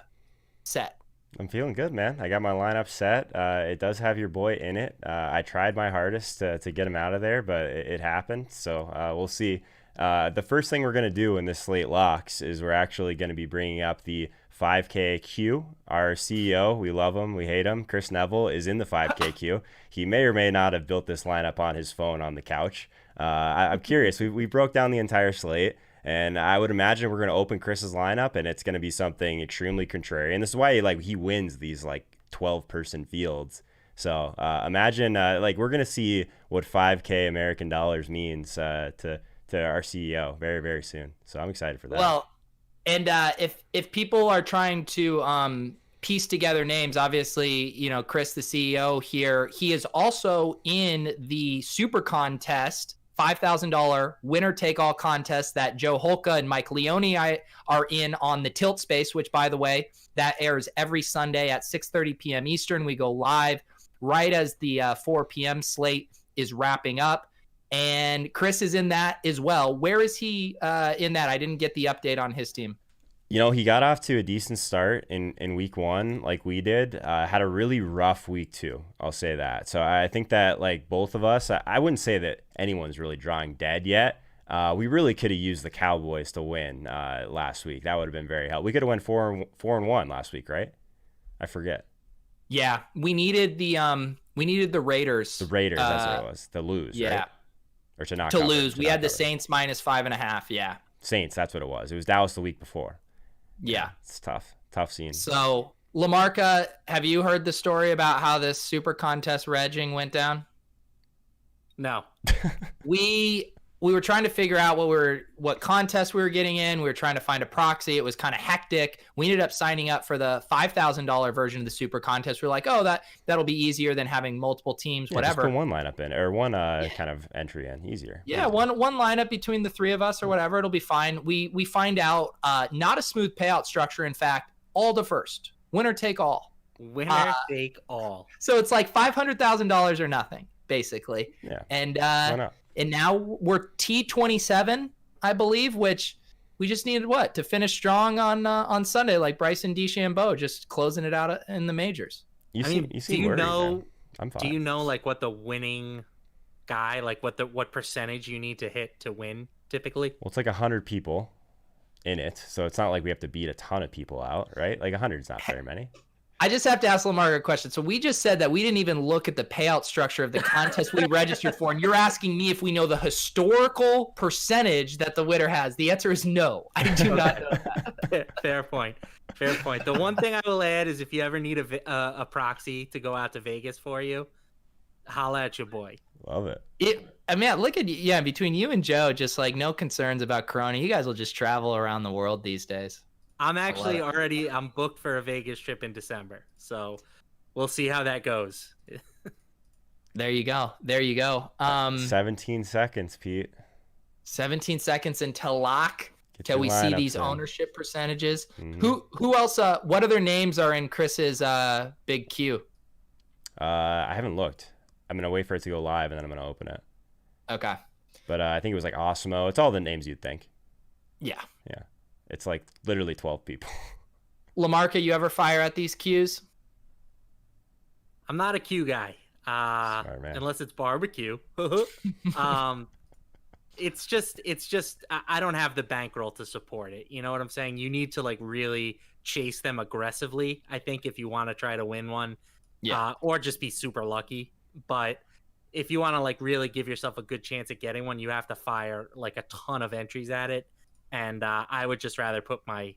set? I'm feeling good, man. I got my lineup set. It does have your boy in it. I tried my hardest to get him out of there, but it happened. So we'll see. The first thing we're going to do in this slate locks is we're actually going to be bringing up the 5K queue. Our CEO, we love him, we hate him, Chris Neville, is in the 5K queue. He may or may not have built this lineup on his phone on the couch. I'm curious. We broke down the entire slate, and I would imagine we're going to open Chris's lineup, and it's going to be something extremely contrarian. This is why he wins these 12-person fields. So imagine we're going to see what 5K American dollars means to our CEO very, very soon. So I'm excited for that. Well, and if people are trying to piece together names, obviously, Chris, the CEO here, he is also in the Super Contest, $5,000 winner take all contest that Joe Holka and Mike Leone are in on the Tilt Space, which, by the way, that airs every Sunday at 6:30 p.m. Eastern. We go live right as the 4 p.m. slate is wrapping up. And Chris is in that as well. Where is he in that? I didn't get the update on his team. He got off to a decent start in week one, like we did. Had a really rough week two, I'll say that. So I think that both of us, I wouldn't say that anyone's really drawing dead yet. We really could have used the Cowboys to win last week. That would have been very helpful. We could have went 4-1 last week, right? I forget. Yeah, we needed the Raiders. The Raiders, that's what it was. To lose, yeah. Right? Or to not to cover. lose. We had the Saints -5.5. Yeah. Saints, that's what it was. It was Dallas the week before. Yeah. It's tough scene. So, LaMarca, have you heard the story about how this Super Contest regging went down? No. We were trying to figure out what contest we were getting in. We were trying to find a proxy. It was kind of hectic. We ended up signing up for the $5,000 version of the Super Contest. We're like, that'll be easier than having multiple teams, whatever. Just put one lineup in, or one kind of entry in, easier. Yeah, one lineup between the three of us or whatever. It'll be fine. We find out not a smooth payout structure. In fact, all the first. Winner take all. Winner take all. So it's like $500,000 or nothing, basically. Yeah. And why not? And now we're T27, I believe, which we just needed to finish strong on Sunday, like Bryson DeChambeau, just closing it out in the majors. You seem worried, man. I'm fine. Do you know what the winning guy, what percentage you need to hit to win typically? Well, it's 100 people in it, so it's not like we have to beat a ton of people out, right? 100 is not very many. I just have to ask LaMarca a question. So we just said that we didn't even look at the payout structure of the contest we registered for, and you're asking me if we know the historical percentage that the winner has. The answer is no. I do not know that. Fair point. The one thing I will add is if you ever need a proxy to go out to Vegas for you, holla at your boy. Love it. Look at you. Yeah, between you and Joe, just no concerns about Corona. You guys will just travel around the world these days. I'm actually I'm booked for a Vegas trip in December, so we'll see how that goes. There you go. There you go. 17 seconds, Pete. 17 seconds until lock. Get Till your we see lineups these in. ownership percentages. Mhm. Who else? What other names are in Chris's big queue? I haven't looked. I'm gonna wait for it to go live and then I'm gonna open it. Okay. But I think it was like Osmo. It's all the names you'd think. Yeah. Yeah. It's like literally 12 people. LaMarca, you ever fire at these queues? I'm not a Q guy. Smart man. Unless it's barbecue. It's just I don't have the bankroll to support it. You know what I'm saying? You need to like really chase them aggressively, I think, if you want to try to win one. Yeah. Or just be super lucky. But if you want to like really give yourself a good chance at getting one, you have to fire like a ton of entries at it. And I would just rather put my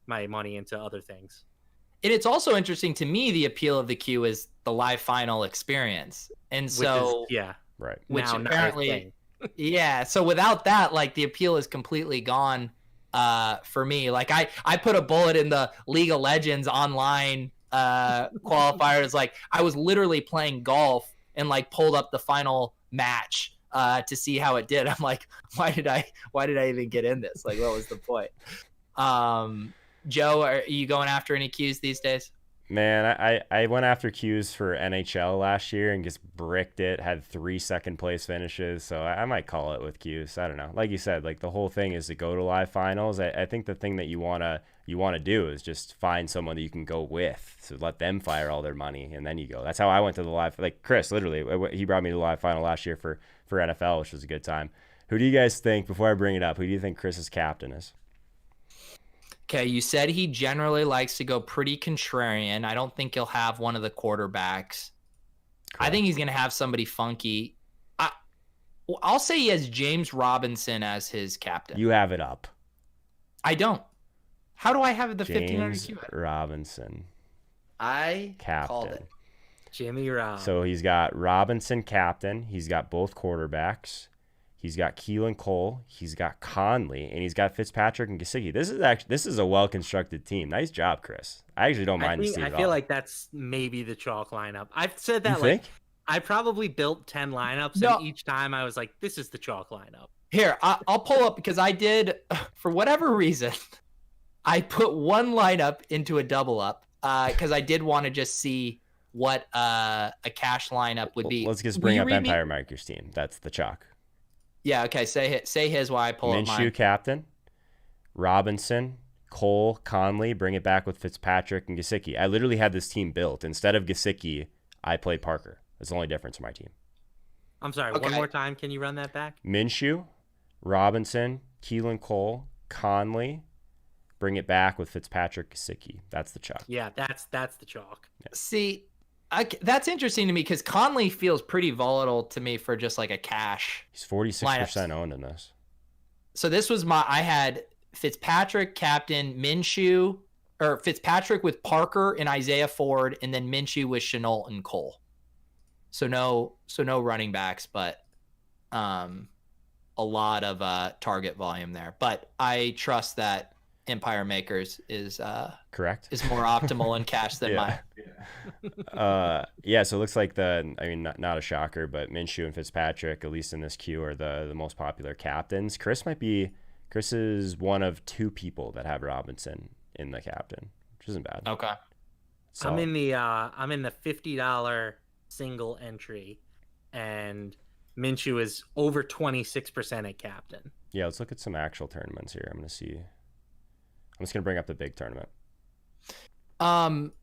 money into other things. And it's also interesting to me, the appeal of the queue is the live final experience. And so, Right. Which now, apparently, yeah. So without that, like the appeal is completely gone for me. Like I put a bullet in the League of Legends online qualifiers. Like I was literally playing golf and like pulled up the final match to see how it did. I'm like, why did I even get in this? Like, what was the point? Joe, are you going after any queues these days? Man, I went after queues for NHL last year and just bricked it, had 3 second place finishes. So I might call it with queues. I don't know. Like you said, like the whole thing is to go to live finals. I think the thing that you wanna do is just find someone that you can go with. So let them fire all their money and then you go. That's how I went to the live. Like Chris, literally, he brought me to the live final last year for NFL, which was a good time. Who do you guys think, before I bring it up, who do you think Chris's captain is? Okay, you said he generally likes to go pretty contrarian. I don't think he'll have one of the quarterbacks. Correct. I think he's going to have somebody funky. I'll say he has James Robinson as his captain. You have it up. I don't. How do I have the James 1500 QA? Robinson. I captain. Called it. Jimmy Rob. So he's got Robinson captain. He's got both quarterbacks. He's got Keelan Cole. He's got Conley, and he's got Fitzpatrick and Gesicki. This is a well-constructed team. Nice job, Chris. I actually don't mind this team at all. I feel like that's maybe the chalk lineup. I've said that I probably built 10 lineups, and each time I was like, this is the chalk lineup. Here, I'll pull up because I did, for whatever reason, I put one lineup into a double up because I did want to just see what a cash lineup would be. Let's just bring up Empire Marker's team. That's the chalk. Yeah, okay. Say his while I pull up mine. Minshew captain, Robinson, Cole, Conley. Bring it back with Fitzpatrick and Gesicki. I literally had this team built. Instead of Gesicki, I played Parker. That's the only difference in my team. I'm sorry. Okay. One more time. Can you run that back? Minshew, Robinson, Keelan Cole, Conley. Bring it back with Fitzpatrick, Gesicki. That's the chalk. Yeah, that's the chalk. Yeah. See, that's interesting to me because Conley feels pretty volatile to me for just like a cash. He's 46% owned in this. So this was I had Fitzpatrick captain, Minshew, or Fitzpatrick with Parker and Isaiah Ford, and then Minshew with Shenault and Cole. So no running backs, but a lot of target volume there. But I trust that Empire Makers is correct, is more optimal in cash than mine. So it looks like not a shocker, but Minshew and Fitzpatrick, at least in this queue, are the most popular captains. Chris is one of 2 people that have Robinson in the captain, which isn't bad. Okay. So I'm in the $50 single entry, and Minshew is over 26% at captain. Yeah, let's look at some actual tournaments here. I'm just gonna bring up the big tournament.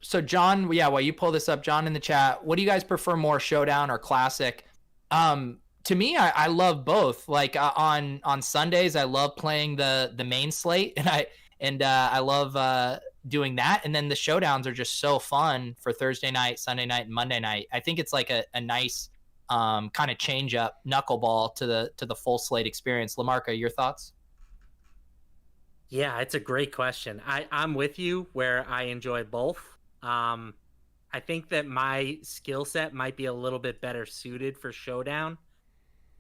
So John, while you pull this up, John in the chat, what do you guys prefer more, Showdown or Classic? To me, I love both. Like on Sundays, I love playing the main slate, and I love doing that. And then the Showdowns are just so fun for Thursday night, Sunday night, and Monday night. I think it's like a nice kind of change up knuckleball to the full slate experience. LaMarca, your thoughts? Yeah, it's a great question. I'm with you where I enjoy both. I think that my skill set might be a little bit better suited for Showdown,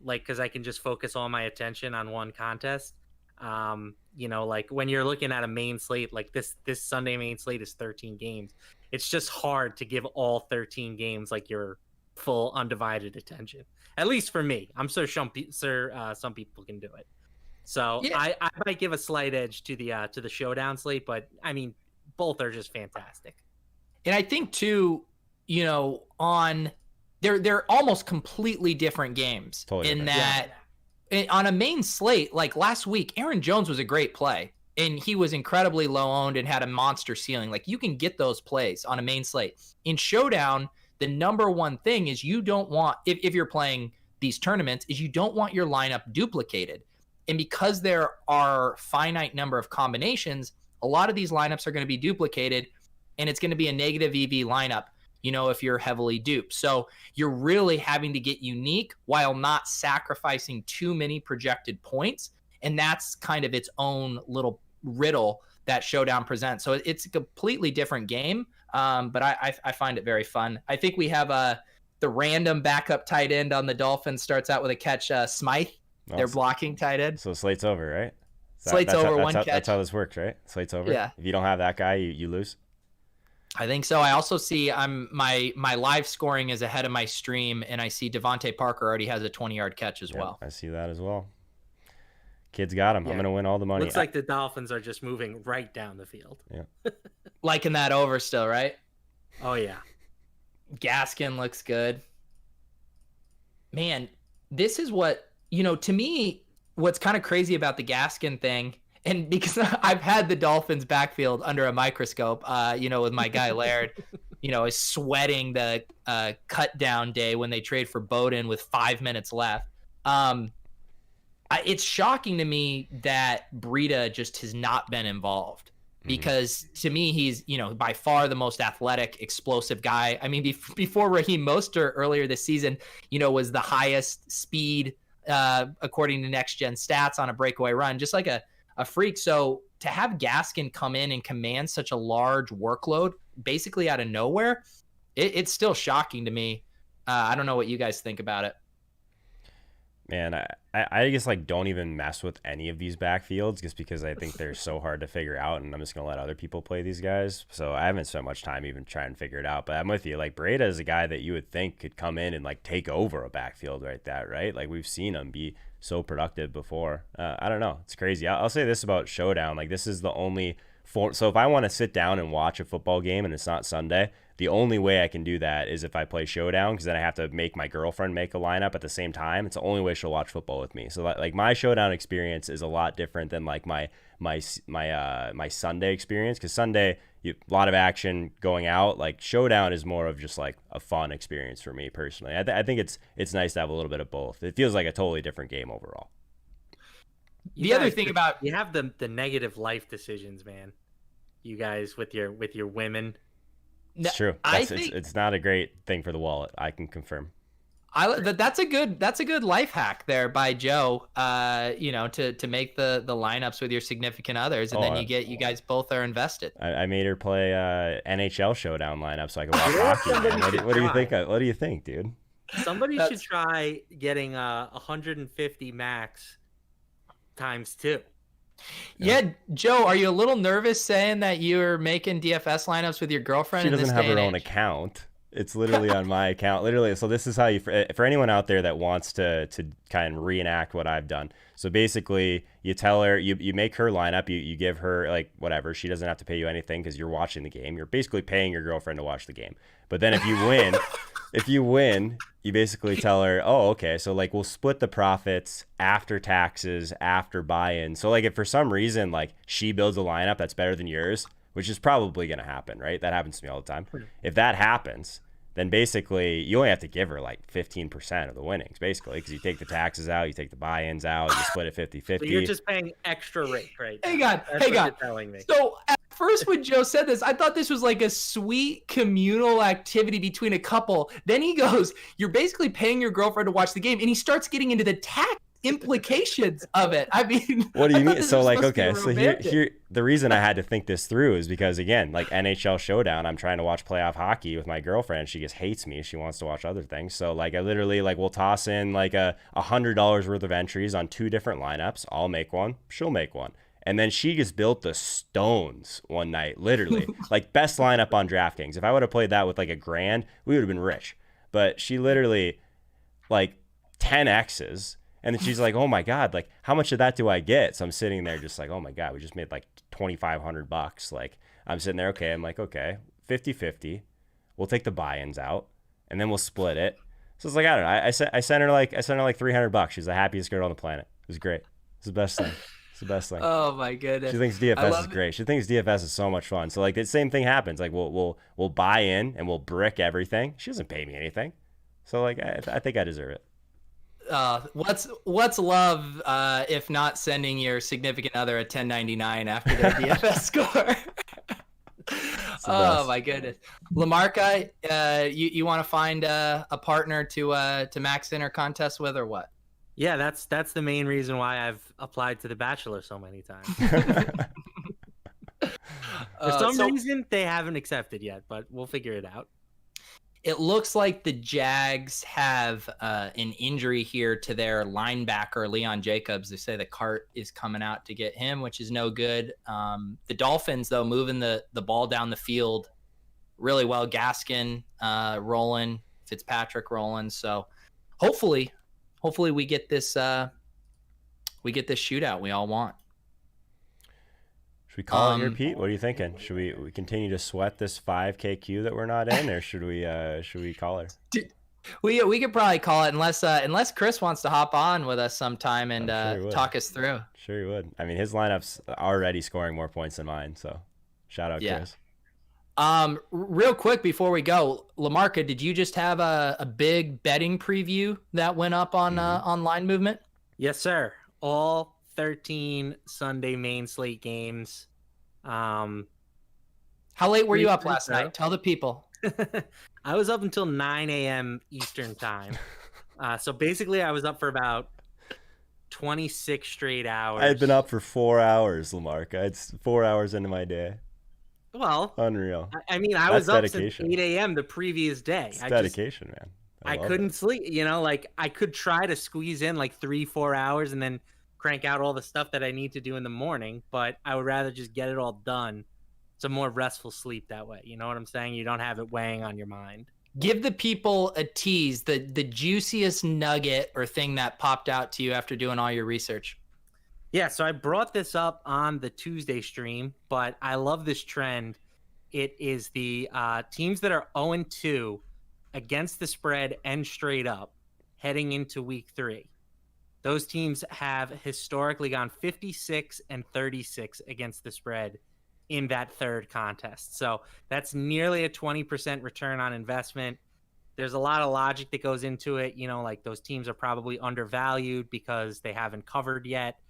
like because I can just focus all my attention on one contest. Like when you're looking at a main slate, like this Sunday main slate is 13 games. It's just hard to give all 13 games like your full undivided attention. At least for me. I'm some people can do it. So Yeah. I might give a slight edge to the showdown slate, but I mean, both are just fantastic. And I think too, they're almost completely different games on a main slate. Like last week, Aaron Jones was a great play, and he was incredibly low owned and had a monster ceiling. Like you can get those plays on a main slate. In showdown, the number one thing is you don't want, if you're playing these tournaments, is you don't want your lineup duplicated. And because there are finite number of combinations, a lot of these lineups are going to be duplicated, and it's going to be a negative EV lineup, if you're heavily duped. So you're really having to get unique while not sacrificing too many projected points. And that's kind of its own little riddle that Showdown presents. So it's a completely different game, but I find it very fun. I think we have the random backup tight end on the Dolphins starts out with a catch, Smythe. They're blocking tight end. So slate's over, right? Slate's over, one catch. That's how this works, right? Slate's over. Yeah. If you don't have that guy, you lose. I think so. I also see my live scoring is ahead of my stream, and I see Devontae Parker already has a 20-yard catch as well. I see that as well. Kids got him. Yeah. I'm going to win all the money. Looks like the Dolphins are just moving right down the field. Yeah. Liking that over still, right? Oh, yeah. Gaskin looks good. Man, this is what, to me, what's kind of crazy about the Gaskin thing, and because I've had the Dolphins backfield under a microscope, with my guy Laird, is sweating the cut down day when they trade for Bowden with 5 minutes left. It's shocking to me that Breida just has not been involved, because to me, he's, by far the most athletic, explosive guy. I mean, before Raheem Mostert earlier this season, was the highest speed, according to Next Gen Stats on a breakaway run, just like a freak. So to have Gaskin come in and command such a large workload basically out of nowhere, it's still shocking to me. I don't know what you guys think about it. Man, I just don't even mess with any of these backfields just because I think they're so hard to figure out, and I'm just going to let other people play these guys. So I haven't spent much time even trying to figure it out. But I'm with you. Breida is a guy that you would think could come in and take over a backfield right? We've seen him be so productive before. I don't know. It's crazy. I'll say this about Showdown. This is the only form. So if I want to sit down and watch a football game and it's not Sunday, the only way I can do that is if I play Showdown, because then I have to make my girlfriend make a lineup at the same time. It's the only way she'll watch football with me. So my Showdown experience is a lot different than my Sunday experience, because Sunday, a lot of action going out. Showdown is more of just a fun experience for me personally. I think it's nice to have a little bit of both. It feels like a totally different game overall. The other thing about, you have the negative life decisions, man. You guys with your women. It's true. It's not a great thing for the wallet. I can confirm. That's a good life hack there by Joe. To make the lineups with your significant others, and then you guys both are invested. I made her play NHL Showdown lineup so I can watch hockey. Man. What do you think? What do you think, dude? Somebody should try getting 150 max times 2. Yeah, Joe, are you a little nervous saying that you're making DFS lineups with your girlfriend? She doesn't have her own account. It's literally on my account. Literally. So this is how for anyone out there that wants to kind of reenact what I've done. So basically, you tell her, you make her lineup, you give her whatever. She doesn't have to pay you anything because you're watching the game. You're basically paying your girlfriend to watch the game. But then if you win, you basically tell her, oh, okay, so we'll split the profits after taxes, after buy-in. So if for some reason she builds a lineup that's better than yours, which is probably going to happen, right? That happens to me all the time. If that happens, then basically you only have to give her 15% of the winnings, basically, because you take the taxes out, you take the buy-ins out, you split it 50-50. So you're just paying extra rate, right? Hang on. You're telling me. So at first when Joe said this, I thought this was a sweet communal activity between a couple. Then he goes, you're basically paying your girlfriend to watch the game, and he starts getting into the tax implications of it. I mean, what do you mean? So okay, so here the reason I had to think this through is because again, NHL Showdown, I'm trying to watch playoff hockey with my girlfriend. She just hates me. She wants to watch other things. So I literally we'll toss in $100 worth of entries on 2 different lineups. I'll make one, she'll make one. And then she just built the stones one night, literally. Best lineup on DraftKings. If I would have played that with $1,000, we would have been rich. but she literally like 10 X's. And then she's like, oh my God, like how much of that do I get? So I'm sitting there just like, oh my God, we just made like $2,500. Like I'm sitting there. Okay. I'm like, okay, 50-50. We'll take the buy-ins out and then we'll split it. So it's like, I don't know. I sent her like $300. She's the happiest girl on the planet. It was great. It's the best thing. It's the best thing. Oh my goodness. She thinks DFS is great. She thinks DFS is so much fun. So like the same thing happens. Like we'll buy in and we'll brick everything. She doesn't pay me anything. So like I think I deserve it. What's love if not sending your significant other a 1099 after their DFS score? Oh my goodness. LaMarca, you want to find a partner to max in or contest with or what? Yeah, that's the main reason why I've applied to The Bachelor so many times. For some reason, they haven't accepted yet, but we'll figure it out. It looks like the Jags have an injury here to their linebacker, Leon Jacobs. They say the cart is coming out to get him, which is no good. The Dolphins, though, moving the ball down the field really well. Gaskin rolling, Fitzpatrick rolling. So hopefully we get this shootout we all want. Should we call it here, Pete? What are you thinking? Should we continue to sweat this 5K queue that we're not in, or should we call her? We could probably call it unless Chris wants to hop on with us sometime and talk us through. Sure, he would. I mean, his lineup's already scoring more points than mine, so shout out, Chris. Real quick before we go, LaMarca, did you just have a big betting preview that went up on Line Movement? Yes, sir. All 13 Sunday main slate games. How late were you up last night? Tell the people. I was up until 9 a.m. Eastern time. So basically I was up for about 26 straight hours. I had been up for 4 hours, LaMarca. It's 4 hours into my day. Well, unreal. I mean, I was up since 8 a.m. the previous day. It's dedication, man. I couldn't sleep. You know, like I could try to squeeze in like 3-4 hours and then crank out all the stuff that I need to do in the morning, but I would rather just get it all done. It's a more restful sleep that way. You know what I'm saying? You don't have it weighing on your mind. Give the people a tease, the juiciest nugget or thing that popped out to you after doing all your research. Yeah, so I brought this up on the Tuesday stream, but I love this trend. It is the teams that are 0-2 against the spread and straight up heading into week 3. Those teams have historically gone 56 and 36 against the spread in that third contest. So that's nearly a 20% return on investment. There's a lot of logic that goes into it. You know, like those teams are probably undervalued because they haven't covered yet.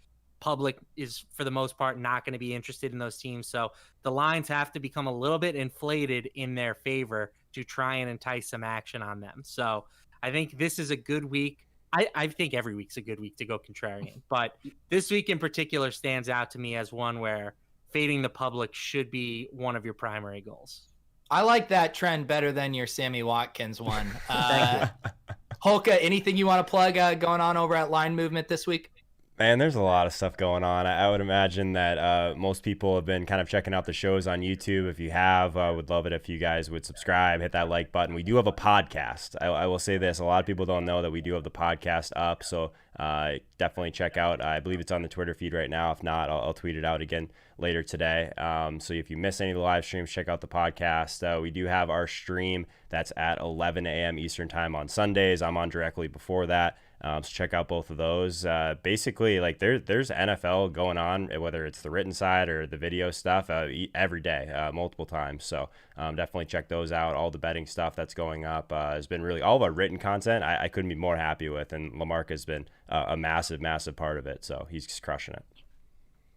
Public is, for the most part, not going to be interested in those teams. So the lines have to become a little bit inflated in their favor to try and entice some action on them. So I think this is a good week. I think every week's a good week to go contrarian, but this week in particular stands out to me as one where fading the public should be one of your primary goals. I like that trend better than your Sammy Watkins one. Holka, anything you want to plug going on over at Line Movement this week? Man, there's a lot of stuff going on. I would imagine that most people have been kind of checking out the shows on YouTube. If you have, I would love it if you guys would subscribe, hit that like button. We do have a podcast. I will say this. A lot of people don't know that we do have the podcast up, so definitely check out. I believe it's on the Twitter feed right now. If not, I'll tweet it out again later today. So if you miss any of the live streams, check out the podcast. We do have our stream that's at 11 a.m. Eastern time on Sundays. I'm on directly before that. So check out both of those. Basically, like there's NFL going on, whether it's the written side or the video stuff, every day, multiple times. So definitely check those out. All the betting stuff that's going up has been really all of our written content. I couldn't be more happy with, and LaMarca has been a massive part of it. So he's just crushing it.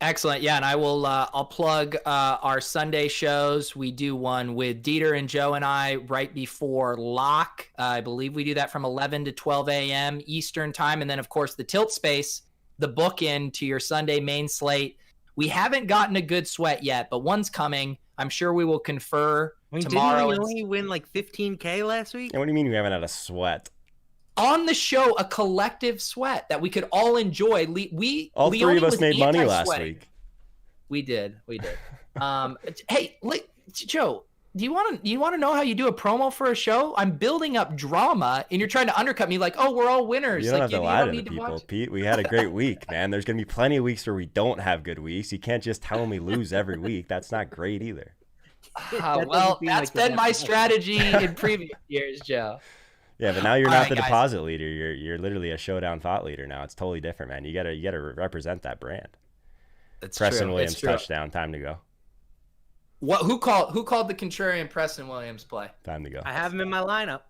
Excellent. Yeah, and I will I'll plug our Sunday shows. We do one with Dieter and Joe and I right before lock. I believe we do that from 11 to 12 a.m. Eastern time. And then, of course, the Tilt Space, the bookend to your Sunday main slate. We haven't gotten a good sweat yet, but one's coming. I'm sure we will confer tomorrow. Didn't we only win like 15K last week? And what do you mean we haven't had a sweat? On the show, a collective sweat that we could all enjoy. All three of us made money last week. We did. Hey, Joe, Do you want to know how you do a promo for a show? I'm building up drama, and you're trying to undercut me like, oh, we're all winners. You don't like, have to lie to the people, Pete. We had a great week, man. There's gonna be plenty of weeks where we don't have good weeks. You can't just tell me lose every week. That's not great either. Well, that's been my strategy in previous years, Joe. Yeah, but now you're not the deposit leader. You're literally a showdown thought leader now. It's totally different, man. You gotta represent that brand. That's Preston true. Williams touchdown. Time to go. What? Who called the contrarian Preston Williams play? Time to go. I have him in my lineup.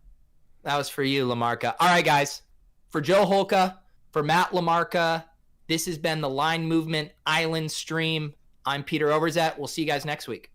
That was for you, LaMarca. All right, guys. For Joe Holka, for Matt LaMarca, this has been the Line Movement Island Stream. I'm Peter Overzet. We'll see you guys next week.